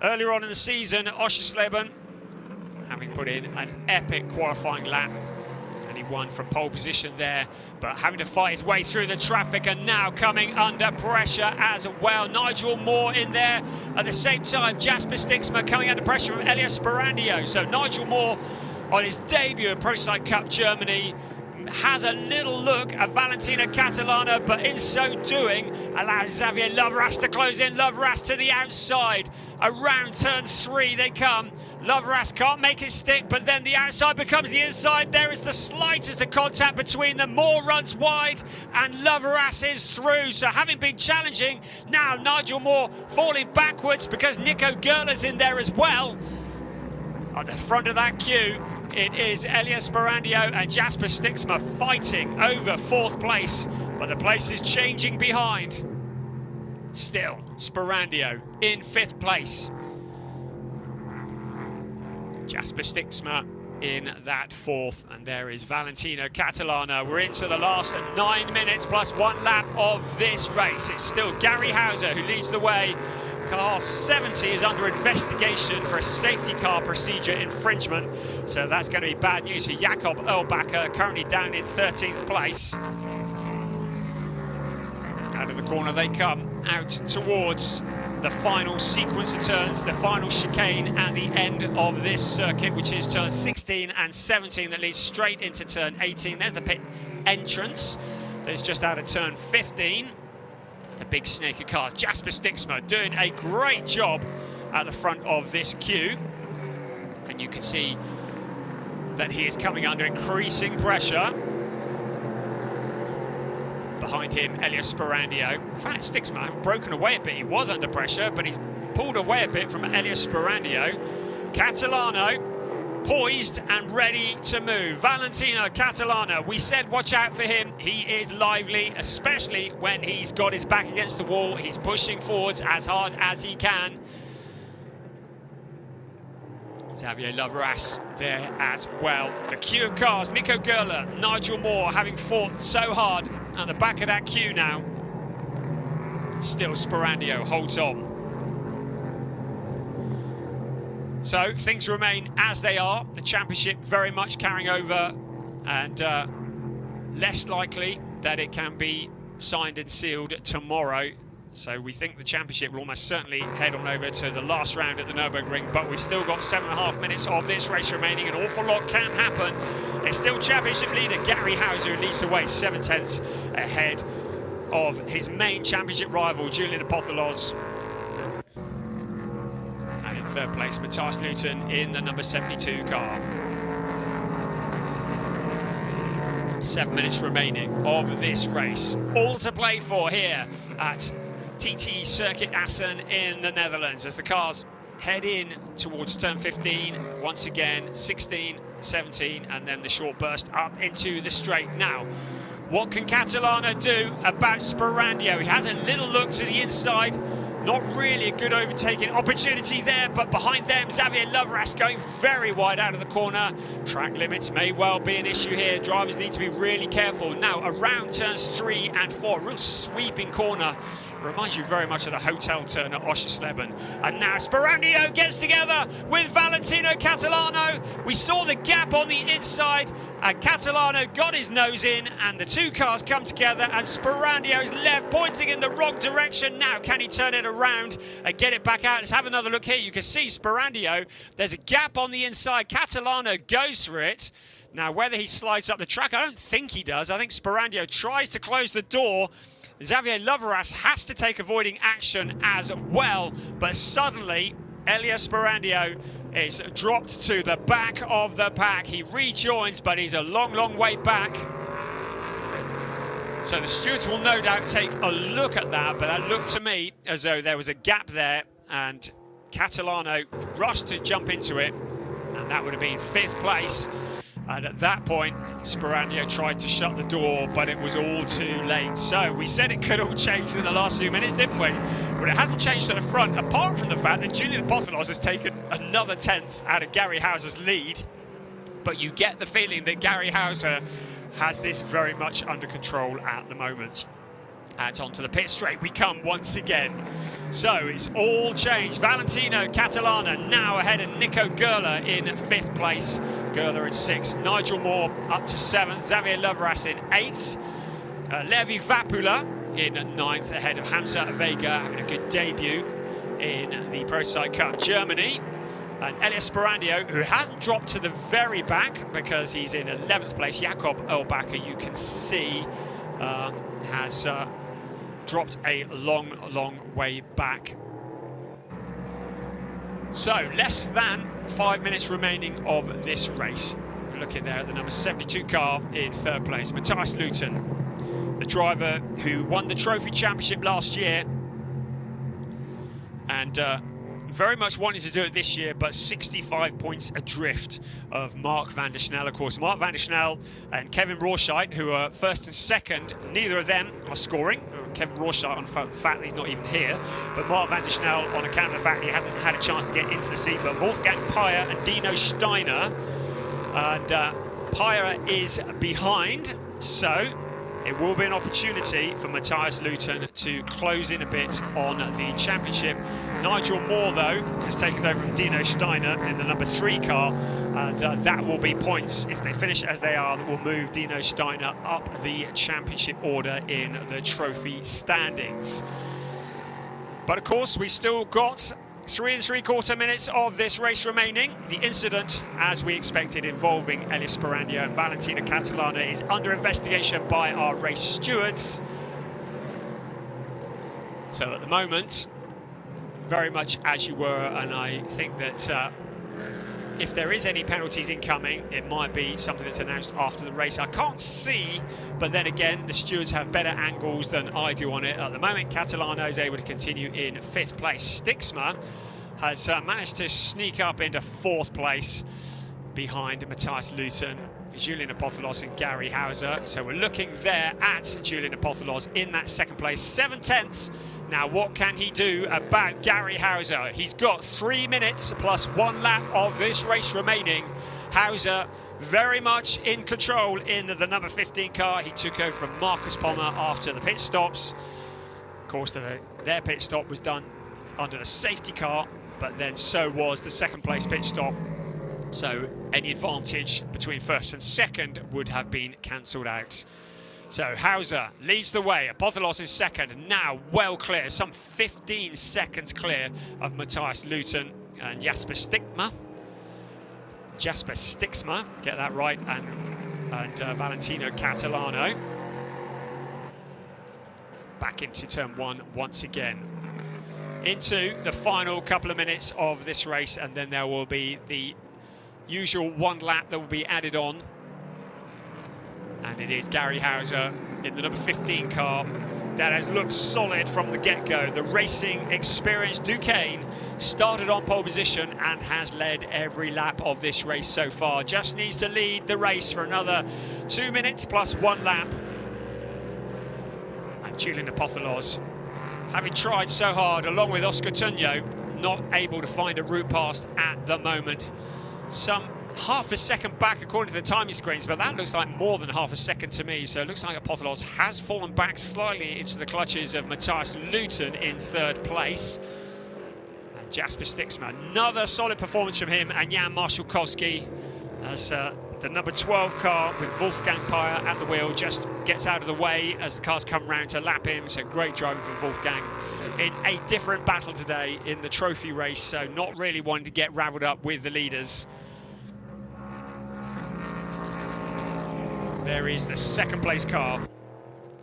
earlier on in the season at Oschersleben, having put in an epic qualifying lap. And he won from pole position there, but having to fight his way through the traffic and now coming under pressure as well. Nigel Moore in there at the same time. Jasper Stixma coming under pressure from Elias Barandio. So Nigel Moore on his debut in Prototype Cup Germany has a little look at Valentino Catalano, but in so doing allows Xavier Lovras to close in. Lovras to the outside. Around turn 3 they come. Lovras can't make it stick, but then the outside becomes the inside. There is the slightest of contact between them. Moore runs wide and Lovras is through. So having been challenging, now Nigel Moore falling backwards because Nico Gerler's in there as well. At the front of that queue, it is Elias Barandio and Jasper Stixma fighting over 4th place, but the place is changing behind. Still, Barandio in 5th place. Jasper Stixma in that 4th, and there is Valentino Catalano. We're into the last 9 minutes plus 1 lap of this race. It's still Gary Hauser who leads the way. Car 70 is under investigation for a safety car procedure infringement, so that's going to be bad news for Jakob Erlbacher, currently down in 13th place. Out of the corner they come, out towards the final sequence of turns, the final chicane at the end of this circuit, which is turns 16 and 17 that leads straight into turn 18. There's the pit entrance. There's just out of turn 15. The big snake of cars. Jasper Stixma doing a great job at the front of this queue. And you can see that he is coming under increasing pressure. Behind him, Elias Barandio. In fact, Stixma broken away a bit. He was under pressure, but he's pulled away a bit from Elias Barandio. Catalano poised and ready to move. Valentino Catalano, we said watch out for him. He is lively, especially when he's got his back against the wall. He's pushing forwards as hard as he can. Xavier Lovras there as well. The queue of cars, Nico Gerler, Nigel Moore having fought so hard at the back of that queue now. Still Barandio holds on. So things remain as they are. The championship very much carrying over, and less likely that it can be signed and sealed tomorrow. So we think the championship will almost certainly head on over to the last round at the Nürburgring, but we've still got 7.5 minutes of this race remaining. An awful lot can happen. It's still championship leader Gary Hauser who leads the way, 7/10 ahead of his main championship rival Julian Apothilos. And in 3rd place, Matthias Luton in the number 72 car. 7 minutes remaining of this race. All to play for here at TT Circuit Assen in the Netherlands as the cars head in towards turn 15. Once again, 16, 17, and then the short burst up into the straight. Now, what can Catalano do about Barandio? He has a little look to the inside. Not really a good overtaking opportunity there, but behind them, Xavier Lovras going very wide out of the corner. Track limits may well be an issue here. Drivers need to be really careful. Now, around turns 3 and 4, real sweeping corner Reminds you very much of the hotel turn at Oschersleben. And now Sperandio gets together with Valentino Catalano. We saw the gap on the inside, and Catalano got his nose in, and the two cars come together, and Sperandio's left, pointing in the wrong direction. Now, can he turn it around and get it back out? Let's have another look here. You can see Sperandio, there's a gap on the inside. Catalano goes for it. Now, whether he slides up the track, I don't think he does. I think Sperandio tries to close the door. Xavier Loveras has to take avoiding action as well, but suddenly Elias Sperandio is dropped to the back of the pack. He rejoins, but he's a long, long way back. So the stewards will no doubt take a look at that, but that looked to me as though there was a gap there, and Catalano rushed to jump into it, and that would have been 5th place. And at that point, Sperandio tried to shut the door, but it was all too late. So we said it could all change in the last few minutes, didn't we? But it hasn't changed at the front, apart from the fact that Julian Pothilos has taken another 10th out of Gary Hauser's lead. But you get the feeling that Gary Hauser has this very much under control at the moment. And onto the pit straight we come once again. So it's all changed. Valentino Catalano now ahead of Nico Gerler in 5th place. Gerler in 6th. Nigel Moore up to 7th. Xavier Loveras in 8th. Levi Vapula in 9th ahead of Hamza Vega, having a good debut in the Prototype Cup Germany. And Elias Sperandio, who hasn't dropped to the very back because he's in 11th place. Jakob Erlbacher, you can see, has dropped a long, long way back. So, less than 5 minutes remaining of this race. We're looking there at the number 72 car in 3rd place. Matthias Luton, the driver who won the Trophy Championship last year, and very much wanted to do it this year, but 65 points adrift of Mark van der Snel, of course. Mark van der Snel and Kevin Roorscheit, who are 1st and 2nd, neither of them are scoring. Kevin Roorscheit on the fact that he's not even here, but Mark van der Snel on account of the fact he hasn't had a chance to get into the seat. But Wolfgang Peyer and Dino Steiner, and Peyer is behind, so it will be an opportunity for Matthias Luton to close in a bit on the championship. Nigel Moore, though, has taken over from Dino Steiner in the number 3 car, and that will be points. If they finish as they are, that will move Dino Steiner up the championship order in the trophy standings. But of course, we still got 3 3/4 minutes of this race remaining. The incident, as we expected, involving Elias Sperandio and Valentino Catalano is under investigation by our race stewards. So at the moment, very much as you were, and I think that if there is any penalties incoming, it might be something that's announced after the race. I can't see, but then again, the stewards have better angles than I do on it. At the moment, Catalano is able to continue in 5th place. Stixma has managed to sneak up into 4th place behind Matthias Luton, Julian Pothilos and Gary Hauser. So we're looking there at Julian Pothilos in that 2nd place, 7 tenths. Now, what can he do about Gary Hauser? He's got 3 minutes plus 1 lap of this race remaining. Hauser very much in control in the number 15 car. He took over from Marcus Pommer after the pit stops. Of course, their pit stop was done under the safety car, but then so was the 2nd place pit stop. So any advantage between 1st and 2nd would have been cancelled out. So Hauser leads the way, Pothilos is 2nd, now well clear, some 15 seconds clear of Matthias Luton and Jasper Stixma, get that right, and Valentino Catalano. Back into turn 1 once again. Into the final couple of minutes of this race, and then there will be the usual 1 lap that will be added on. And it is Gary Hauser in the number 15 car that has looked solid from the get-go. The racing experienced Duquesne started on pole position and has led every lap of this race so far. Just needs to lead the race for another 2 minutes plus 1 lap. And Julian Pothilos, having tried so hard, along with Oscar Tunyo, not able to find a route past at the moment. Some half a second back according to the timing screens, but that looks like more than half a second to me. So it looks like Apothelos has fallen back slightly into the clutches of Matthias Luton in third place. And Jasper Stixma, another solid performance from him, and Jan Marszalkowski as the number 12 car with Wolfgang Peyer at the wheel just gets out of the way as the cars come round to lap him. So great driving from Wolfgang in a different battle today in the trophy race, so not really wanting to get ravelled up with the leaders. There is the second place car,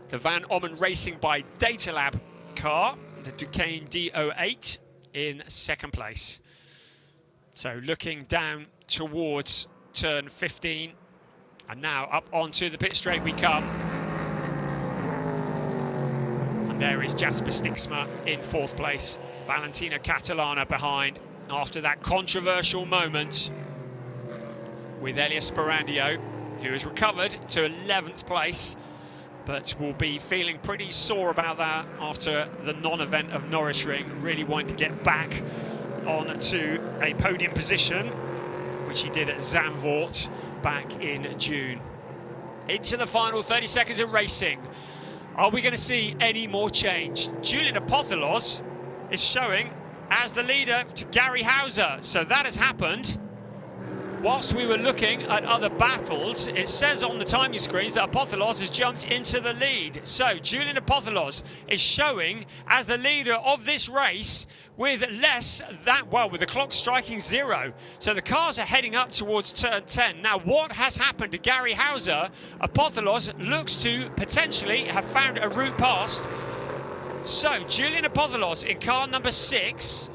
the Van Ommen Racing by Datalab car, the Duqueine D08 in second place. So looking down towards turn 15, and now up onto the pit straight we come. And there is Jasper Stixma in fourth place, Valentino Catalana behind after that controversial moment with Elias Sparandio, who has recovered to 11th place, but will be feeling pretty sore about that after the non-event of Norris Ring, really wanting to get back onto a podium position, which he did at Zandvoort back in June. Into the final 30 seconds of racing. Are we going to see any more change? Julian Apothelos is showing as the leader to Gary Hauser, so that has happened. Whilst we were looking at other battles, it says on the timing screens that Apothelos has jumped into the lead. So Julian Apothelos is showing as the leader of this race with less than, well, with the clock striking 0. So the cars are heading up towards turn 10. Now, what has happened to Gary Hauser? Apothelos looks to potentially have found a route past. So Julian Apothelos in car number 6,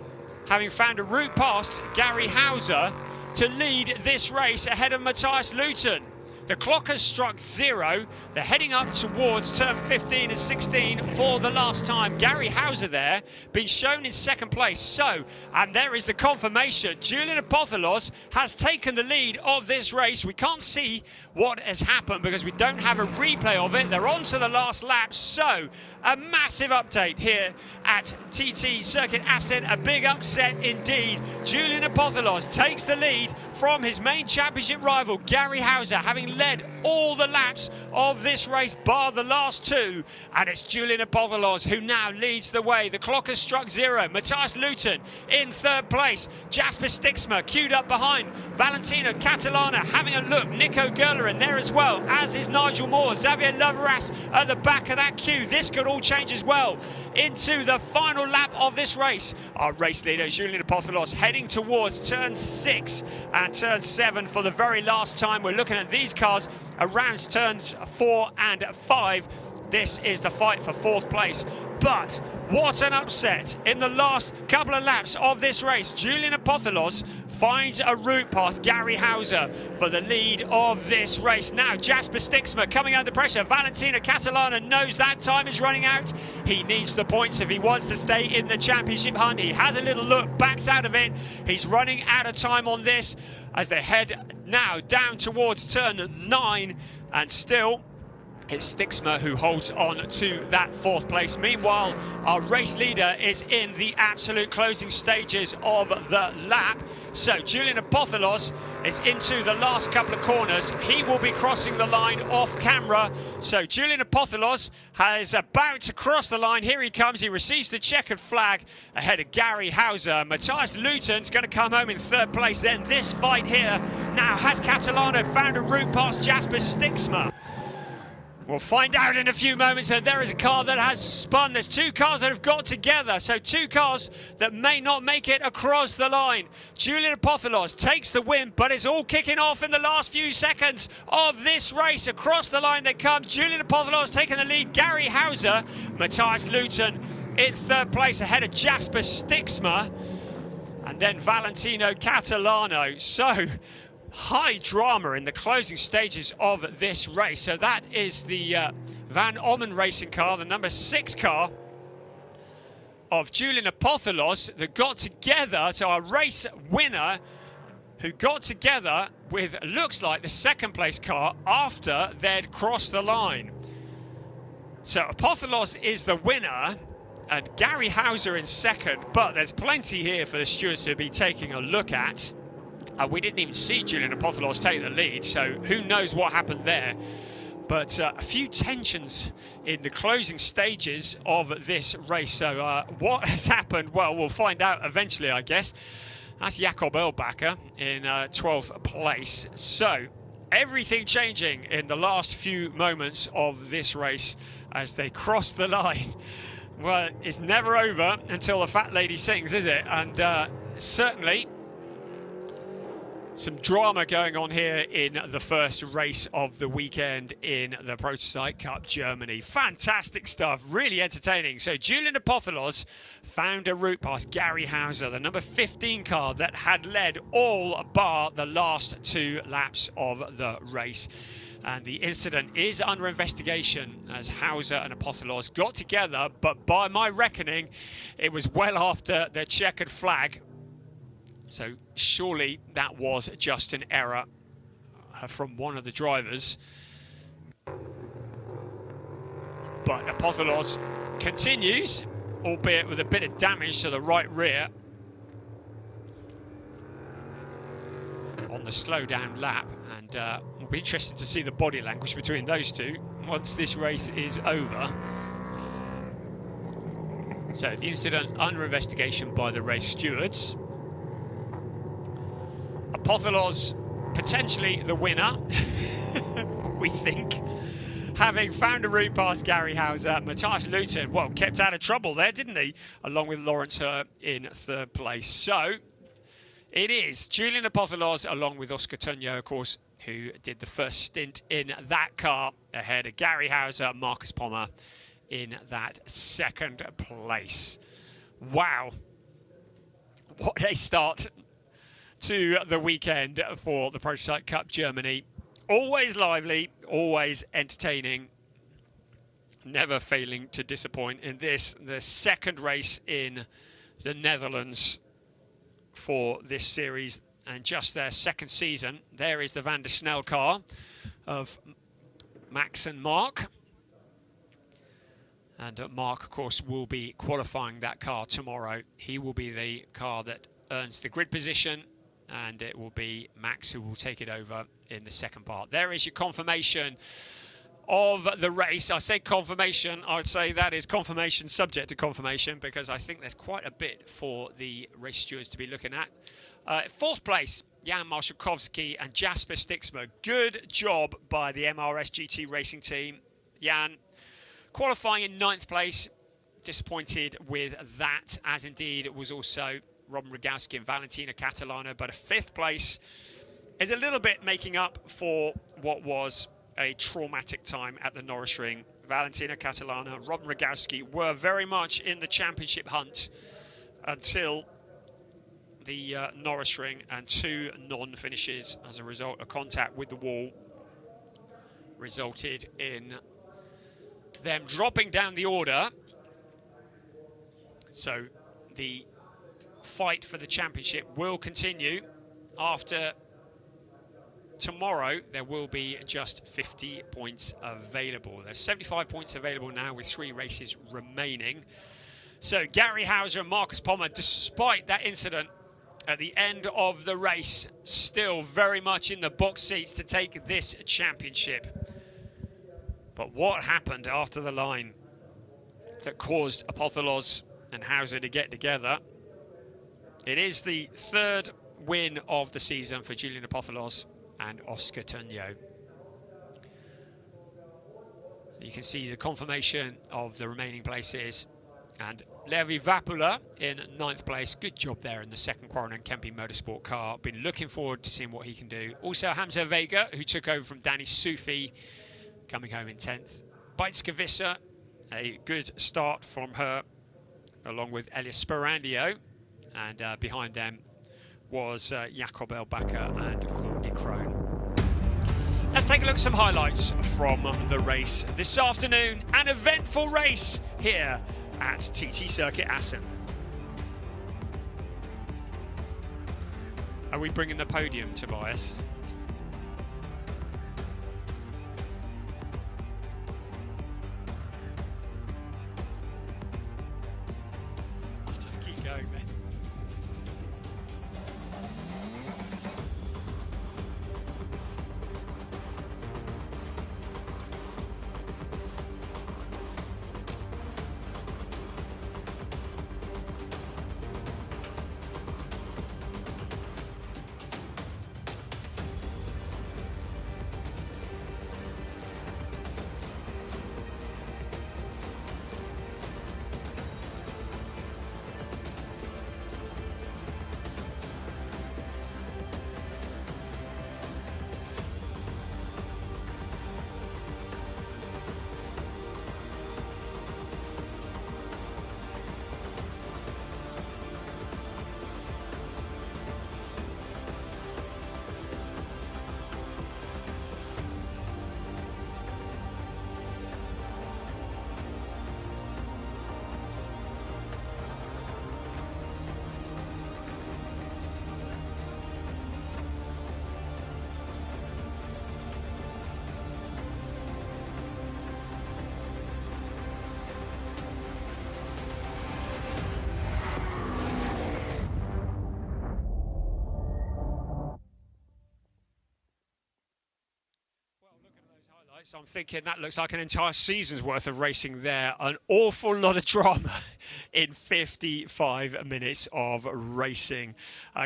having found a route past Gary Hauser to lead this race ahead of Matthias Luton. The clock has struck 0. They're heading up towards turn 15 and 16 for the last time. Gary Hauser there, being shown in second place. So, and there is the confirmation. Julian Apothelos has taken the lead of this race. We can't see what has happened because we don't have a replay of it. They're on to the last lap. So, a massive update here at TT Circuit Assen. A big upset indeed. Julian Apothelos takes the lead from his main championship rival, Gary Hauser, having led all the laps of this race bar the last 2, and it's Julian Apothelos who now leads the way. The clock has struck 0. Matthias Luton in third place. Jasper Stixma queued up behind. Valentino Catalana having a look. Nico Gerlerin there as well, as is Nigel Moore. Xavier Loveras at the back of that queue. This could all change as well into the final lap of this race. Our race leader, Julian Apothelos, heading towards turn 6 and turn 7 for the very last time. We're looking at these cars around turns 4 and 5. This is the fight for fourth place. But what an upset in the last couple of laps of this race. Julian Apothelos finds a route past Gary Hauser for the lead of this race. Now Jasper Stixma coming under pressure. Valentino Catalana knows that time is running out. He needs the points if he wants to stay in the championship hunt. He has a little look, backs out of it. He's running out of time on this as they head now down towards turn 9, and still it's Stixma who holds on to that fourth place. Meanwhile, our race leader is in the absolute closing stages of the lap. So Julian Apothelos is into the last couple of corners. He will be crossing the line off camera. So Julian Apothelos is about to cross the line. Here he comes. He receives the checkered flag ahead of Gary Hauser. Matthias Luton's going to come home in third place. Then this fight here. Now, has Catalano found a route past Jasper Stixma? We'll find out in a few moments. And there is a car that has spun. There's 2 cars that have got together. So 2 cars that may not make it across the line. Julian Apothelos takes the win, but it's all kicking off in the last few seconds of this race. Across the line they come. Julian Apothelos taking the lead. Gary Hauser, Matthias Luton in third place ahead of Jasper Stixma. And then Valentino Catalano. So high drama in the closing stages of this race. So that is the Van Ommen racing car, the number 6 car of Julian Apothelos that got together. So our race winner who got together with, looks like, the second place car after they'd crossed the line. So Apothelos is the winner and Gary Hauser in second, but there's plenty here for the stewards to be taking a look at. We didn't even see Julian Apothelos take the lead, so who knows what happened there. But a few tensions in the closing stages of this race. So what has happened? Well, we'll find out eventually, I guess. That's Jakob Erlbacher in 12th place. So everything changing in the last few moments of this race as they cross the line. Well, it's never over until the fat lady sings, is it? And certainly some drama going on here in the first race of the weekend in the Prototype Cup Germany. Fantastic stuff, really entertaining. So Julian Apothelos found a route past Gary Hauser, the number 15 car that had led all bar the last 2 laps of the race. And the incident is under investigation as Hauser and Apothelos got together, but by my reckoning, it was well after the checkered flag. So surely that was just an error from one of the drivers. But Apothelos continues, albeit with a bit of damage to the right rear on the slow down lap. And it'll be interesting to see the body language between those two once this race is over. So the incident under investigation by the race stewards. Apothelos potentially the winner, we think, having found a route past Gary Hauser. Matthias Luton, well, kept out of trouble there, didn't he? Along with Lawrence Herr in 3rd place. So it is Julian Apothelos along with Oscar Tunyo, of course, who did the first stint in that car ahead of Gary Hauser and Marcus Pommer in that 2nd place. Wow. What a start to the weekend for the Prototype Cup Germany. Always lively, always entertaining, never failing to disappoint in this, the 2nd race in the Netherlands for this series and just their 2nd season. There is the Van der Snel car of Max and Mark. And Mark, of course, will be qualifying that car tomorrow. He will be the car that earns the grid position, and it will be Max who will take it over in the 2nd part. There is your confirmation of the race. I say confirmation, I would say that is confirmation subject to confirmation, because I think there's quite a bit for the race stewards to be looking at. 4th place, Jan Marshalkowski and Jasper Stixmer. Good job by the MRS GT racing team. Jan qualifying in 9th place. Disappointed with that, as indeed was also Robin Rogowski and Valentina Catalana, but a 5th place is a little bit making up for what was a traumatic time at the Norris Ring. Valentina Catalana, Robin Rogowski were very much in the championship hunt until the Norris Ring, and 2 non-finishes as a result of contact with the wall resulted in them dropping down the order. So the fight for the championship will continue. After tomorrow, there will be just 50 points available. There's 75 points available now with 3 races remaining. So Gary Hauser and Marcus Pommer, despite that incident at the end of the race, still very much in the box seats to take this championship. But what happened after the line that caused Apothelos and Hauser to get together? It is the 3rd win of the season for Julian Apothelos and Oscar Tunyo. You can see the confirmation of the remaining places. And Levi Vapula in 9th place. Good job there in the 2nd Quarren and Kempe Motorsport car. Been looking forward to seeing what he can do. Also Hamza Vega, who took over from Danny Sufi, coming home in 10th. Beitske Visser, a good start from her, along with Elias Sperandio. And behind them was Jakob Erlbacher and Courtney Crone. Let's take a look at some highlights from the race this afternoon. An eventful race here at TT Circuit Assen. Are we bringing the podium, Tobias? Just keep going then. So I'm thinking that looks like an entire season's worth of racing there. An awful lot of drama in 55 minutes of racing.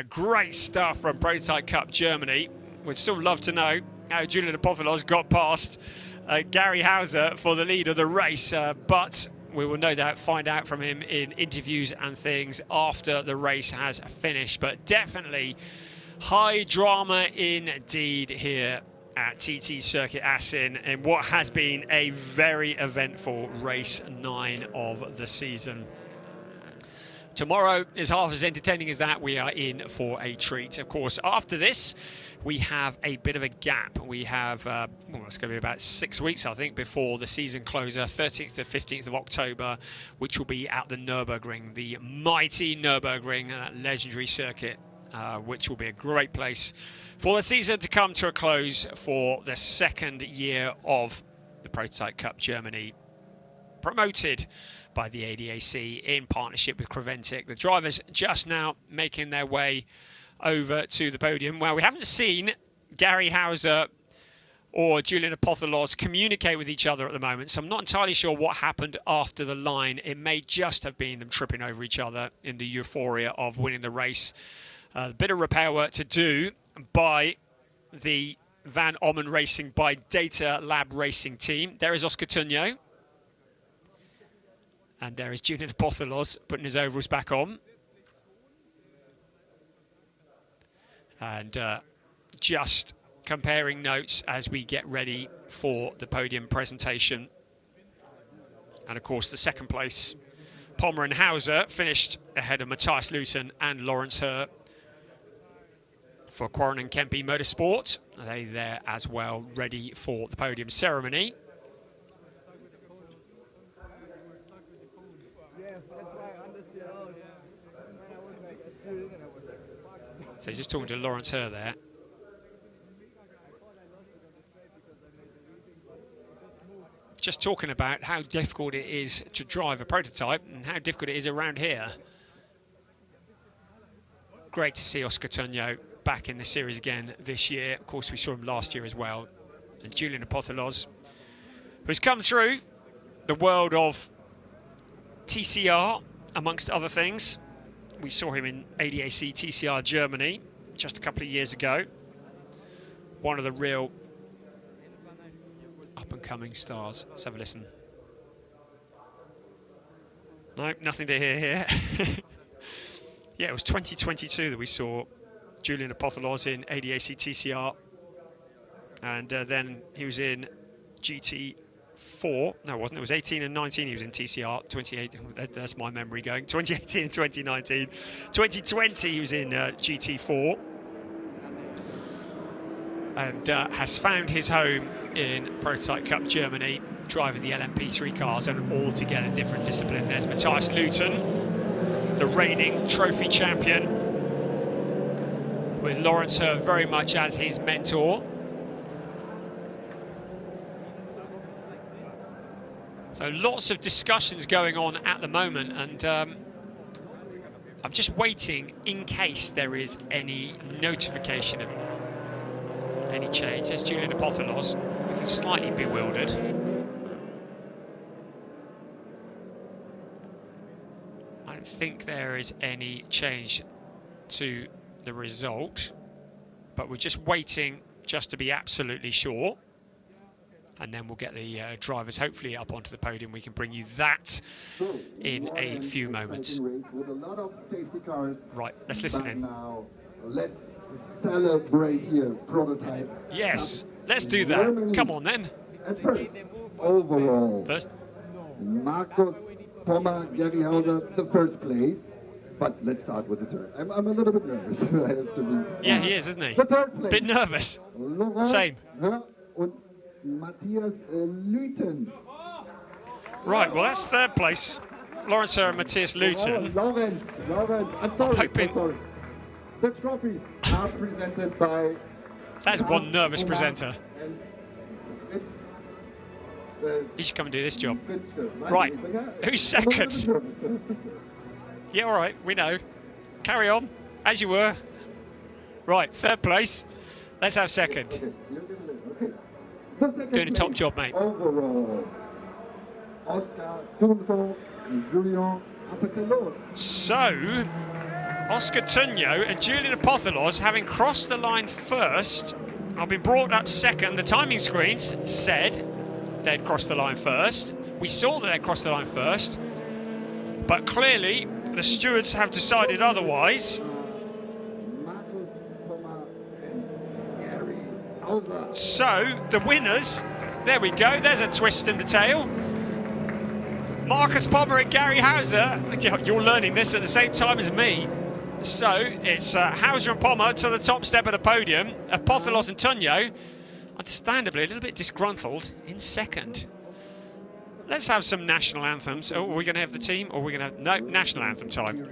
Great stuff from Prototype Cup Germany. We'd still love to know how Julian Apotholos got past Gary Hauser for the lead of the race, but we will no doubt find out from him in interviews and things after the race has finished. But definitely high drama indeed here at TT Circuit Assen in what has been a very eventful race 9 of the season. Tomorrow is half as entertaining as that. We are in for a treat. Of course, after this, we have a bit of a gap. We have, well, it's going to be about 6 weeks, I think, before the season closer, 13th to 15th of October, which will be at the Nürburgring, the mighty Nürburgring, that legendary circuit, which will be a great place for the season to come to a close for the second year of the Prototype Cup Germany, promoted by the ADAC in partnership with Creventic. The drivers just now making their way over to the podium. Well, we haven't seen Gary Hauser or Julian Apotholos communicate with each other at the moment, so I'm not entirely sure what happened after the line. It may just have been them tripping over each other in the euphoria of winning the race. A bit of repair work to do by the Van Ommen Racing by Data Lab Racing team. There is Oscar Tunyo. And there is Julian Apotholos putting his overalls back on. And just comparing notes as we get ready for the podium presentation. And of course, the second place, Pommer and Hauser, finished ahead of Matthias Luton and Lawrence Herr for Quarren and Kempe Motorsport. They there as well, ready for the podium ceremony. So he's just talking to Lawrence Herr there. Just talking about how difficult it is to drive a prototype and how difficult it is around here. Great to see Oscar Tunyo back in the series again this year. Of course, we saw him last year as well. And Julian Apotholos, who's come through the world of TCR, amongst other things. We saw him in ADAC TCR Germany just a couple of years ago. One of the real up-and-coming stars. Let's have a listen. No, nothing to hear here. Yeah, it was 2022 that we saw Julian Apotholos in ADAC TCR. And then he was in GT4. No, it wasn't. It was 18 and 19 he was in TCR. 2018, that's my memory going. 2018 and 2019. 2020 he was in GT4. And has found his home in Prototype Cup Germany, driving the LMP3 cars, an altogether different discipline. There's Matthias Luton, the reigning trophy champion, with Lawrence Herr very much as his mentor. So lots of discussions going on at the moment, and I'm just waiting in case there is any notification of any change. There's Julian Apotholos, looking slightly bewildered. I don't think there is any change to the result, but we're just waiting just to be absolutely sure. And then we'll get the drivers hopefully up onto the podium. We can bring you that in a few moments. Right, let's listen in. Now, let's celebrate here, prototype. Yes, let's do that. Germany. Come on then. At first, overall, First. Markus Pommer, Gary Hauser, the first place. But let's start with the third. I'm a little bit nervous. I have to be. Yeah, he is, isn't he? The third place. Bit nervous. Laurent Same. Herr und Matthias Luton. Right, well, that's third place. Lawrence Herr and Matthias Luton. Laurent, I'm sorry. hoping- I'm sorry. The trophies are presented by. That's one nervous Pommer, presenter. and it's, He should come and do this job. Bitte. Right, who's I'm a little second? bit nervous. Yeah, all right, we know. Carry on, as you were. Right, third place. Let's have second. Okay. The Doing a top job, mate. Overall, Oscar Tunfo and Julian Apatelot. So, Oscar Tunyo and Julian Apothilos, having crossed the line first, have been brought up second. The timing screens said they'd crossed the line first. We saw that they'd crossed the line first, but clearly the stewards have decided otherwise. So, the winners, there we go, there's a twist in the tail. Marcus Pommer and Gary Hauser, you're learning this at the same time as me. So, it's Hauser and Pommer to the top step of the podium. Apothilos and Tunyo, understandably a little bit disgruntled, in second. Let's have some national anthems. Oh, are we going to have the team, or are we going to have... No, national anthem time.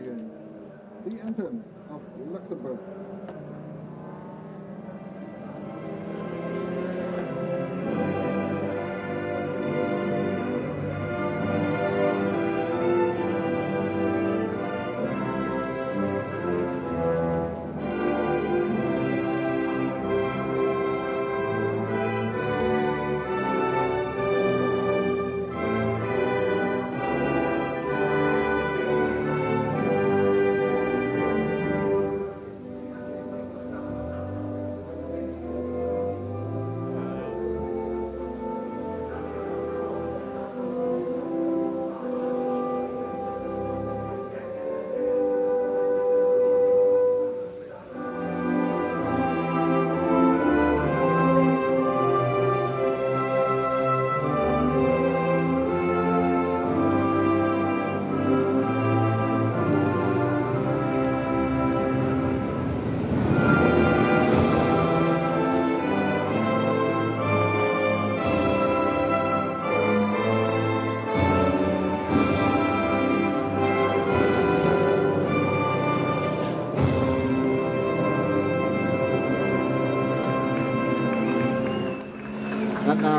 The anthem of Luxembourg.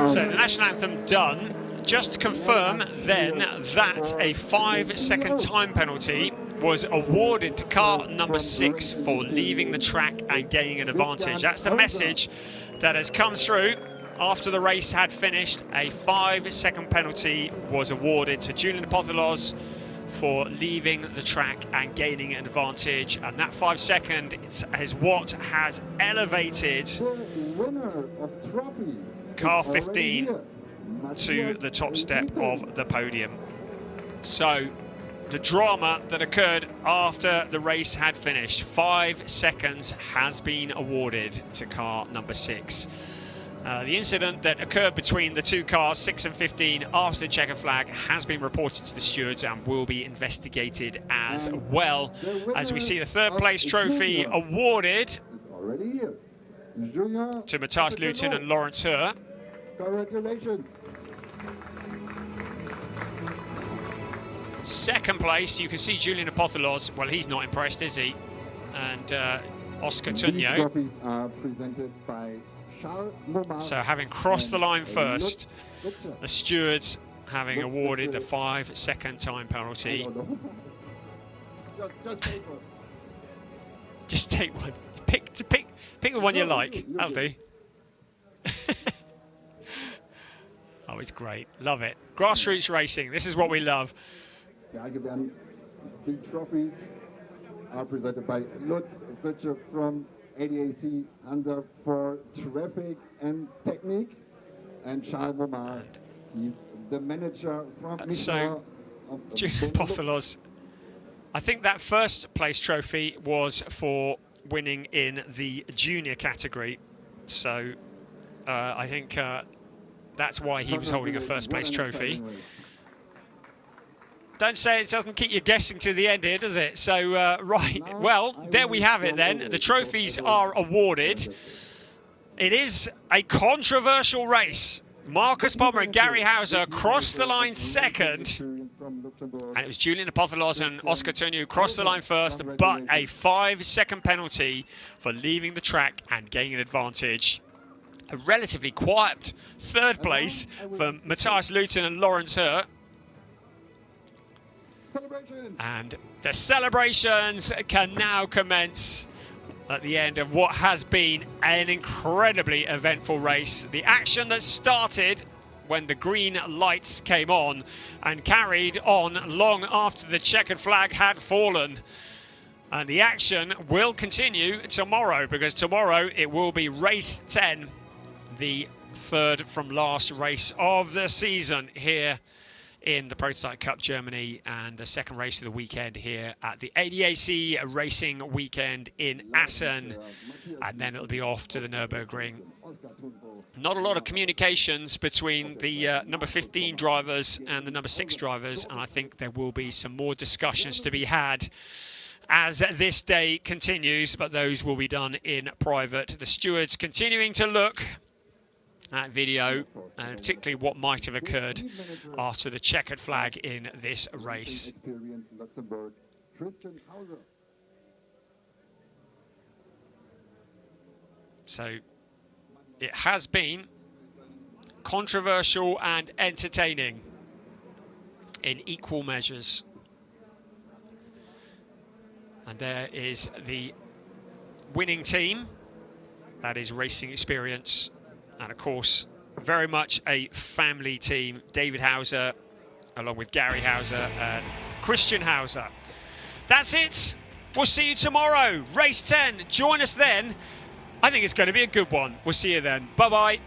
So the national anthem done. Just to confirm then that a 5-second time penalty was awarded to car number 6 for leaving the track and gaining an advantage. That's the message that has come through after the race had finished. A 5-second penalty was awarded to Julian Apothilos for leaving the track and gaining an advantage, and that 5 second is what has elevated car 15 to the top step of the podium. So the drama that occurred after the race had finished, 5 seconds has been awarded to car number 6. The incident that occurred between the two cars, 6 and 15, after the checkered flag has been reported to the stewards and will be investigated as well. As we see the third place trophy awarded to Matthias Luton and Lawrence Herr. Congratulations. Second place, you can see Julian Apothilos. Well, he's not impressed, is he? And Oscar Tunyo. Trophies are presented by So having crossed the line first, the stewards having awarded the 5 second time penalty. Just take one. Just take one. Pick the one you like. That'll do. Oh, it's great. Love it. Grassroots racing. This is what we love. The trophies are presented by Lutz Fletcher from ADAC Under for Traffic and Technique, and Charles Momar. He's the manager from So, Julian Apothilos, I think that first place trophy was for winning in the junior category. So, I think that's why he was holding a first place trophy. Don't say it doesn't keep you guessing to the end here, does it? So, right, well, there we have it then. The trophies are awarded. It is a controversial race. Marcus Pommer and Gary Hauser crossed the line second. And it was Julian Apothilos and Oscar Tunyo who crossed the line first, but a 5 second penalty for leaving the track and gaining an advantage. A relatively quiet third place for Matthias Luton and Lawrence Herr. And the celebrations can now commence. at the end of what has been an incredibly eventful race. The action that started when the green lights came on and carried on long after the checkered flag had fallen. And the action will continue tomorrow, because tomorrow it will be race 10, the third from last race of the season here in the Prototype Cup Germany, and the second race of the weekend here at the ADAC Racing Weekend in Assen, and then it'll be off to the Nürburgring. Not a lot of communications between the number 15 drivers and the number 6 drivers, and I think there will be some more discussions to be had as this day continues, but those will be done in private. The stewards continuing to look at video, and particularly what might have occurred after the checkered flag in this race. So it has been controversial and entertaining in equal measures. And there is the winning team, that is Racing Experience. And of course, very much a family team. David Hauser, along with Gary Hauser and Christian Hauser. That's it. We'll see you tomorrow. Race 10. Join us then. I think it's going to be a good one. We'll see you then. Bye-bye.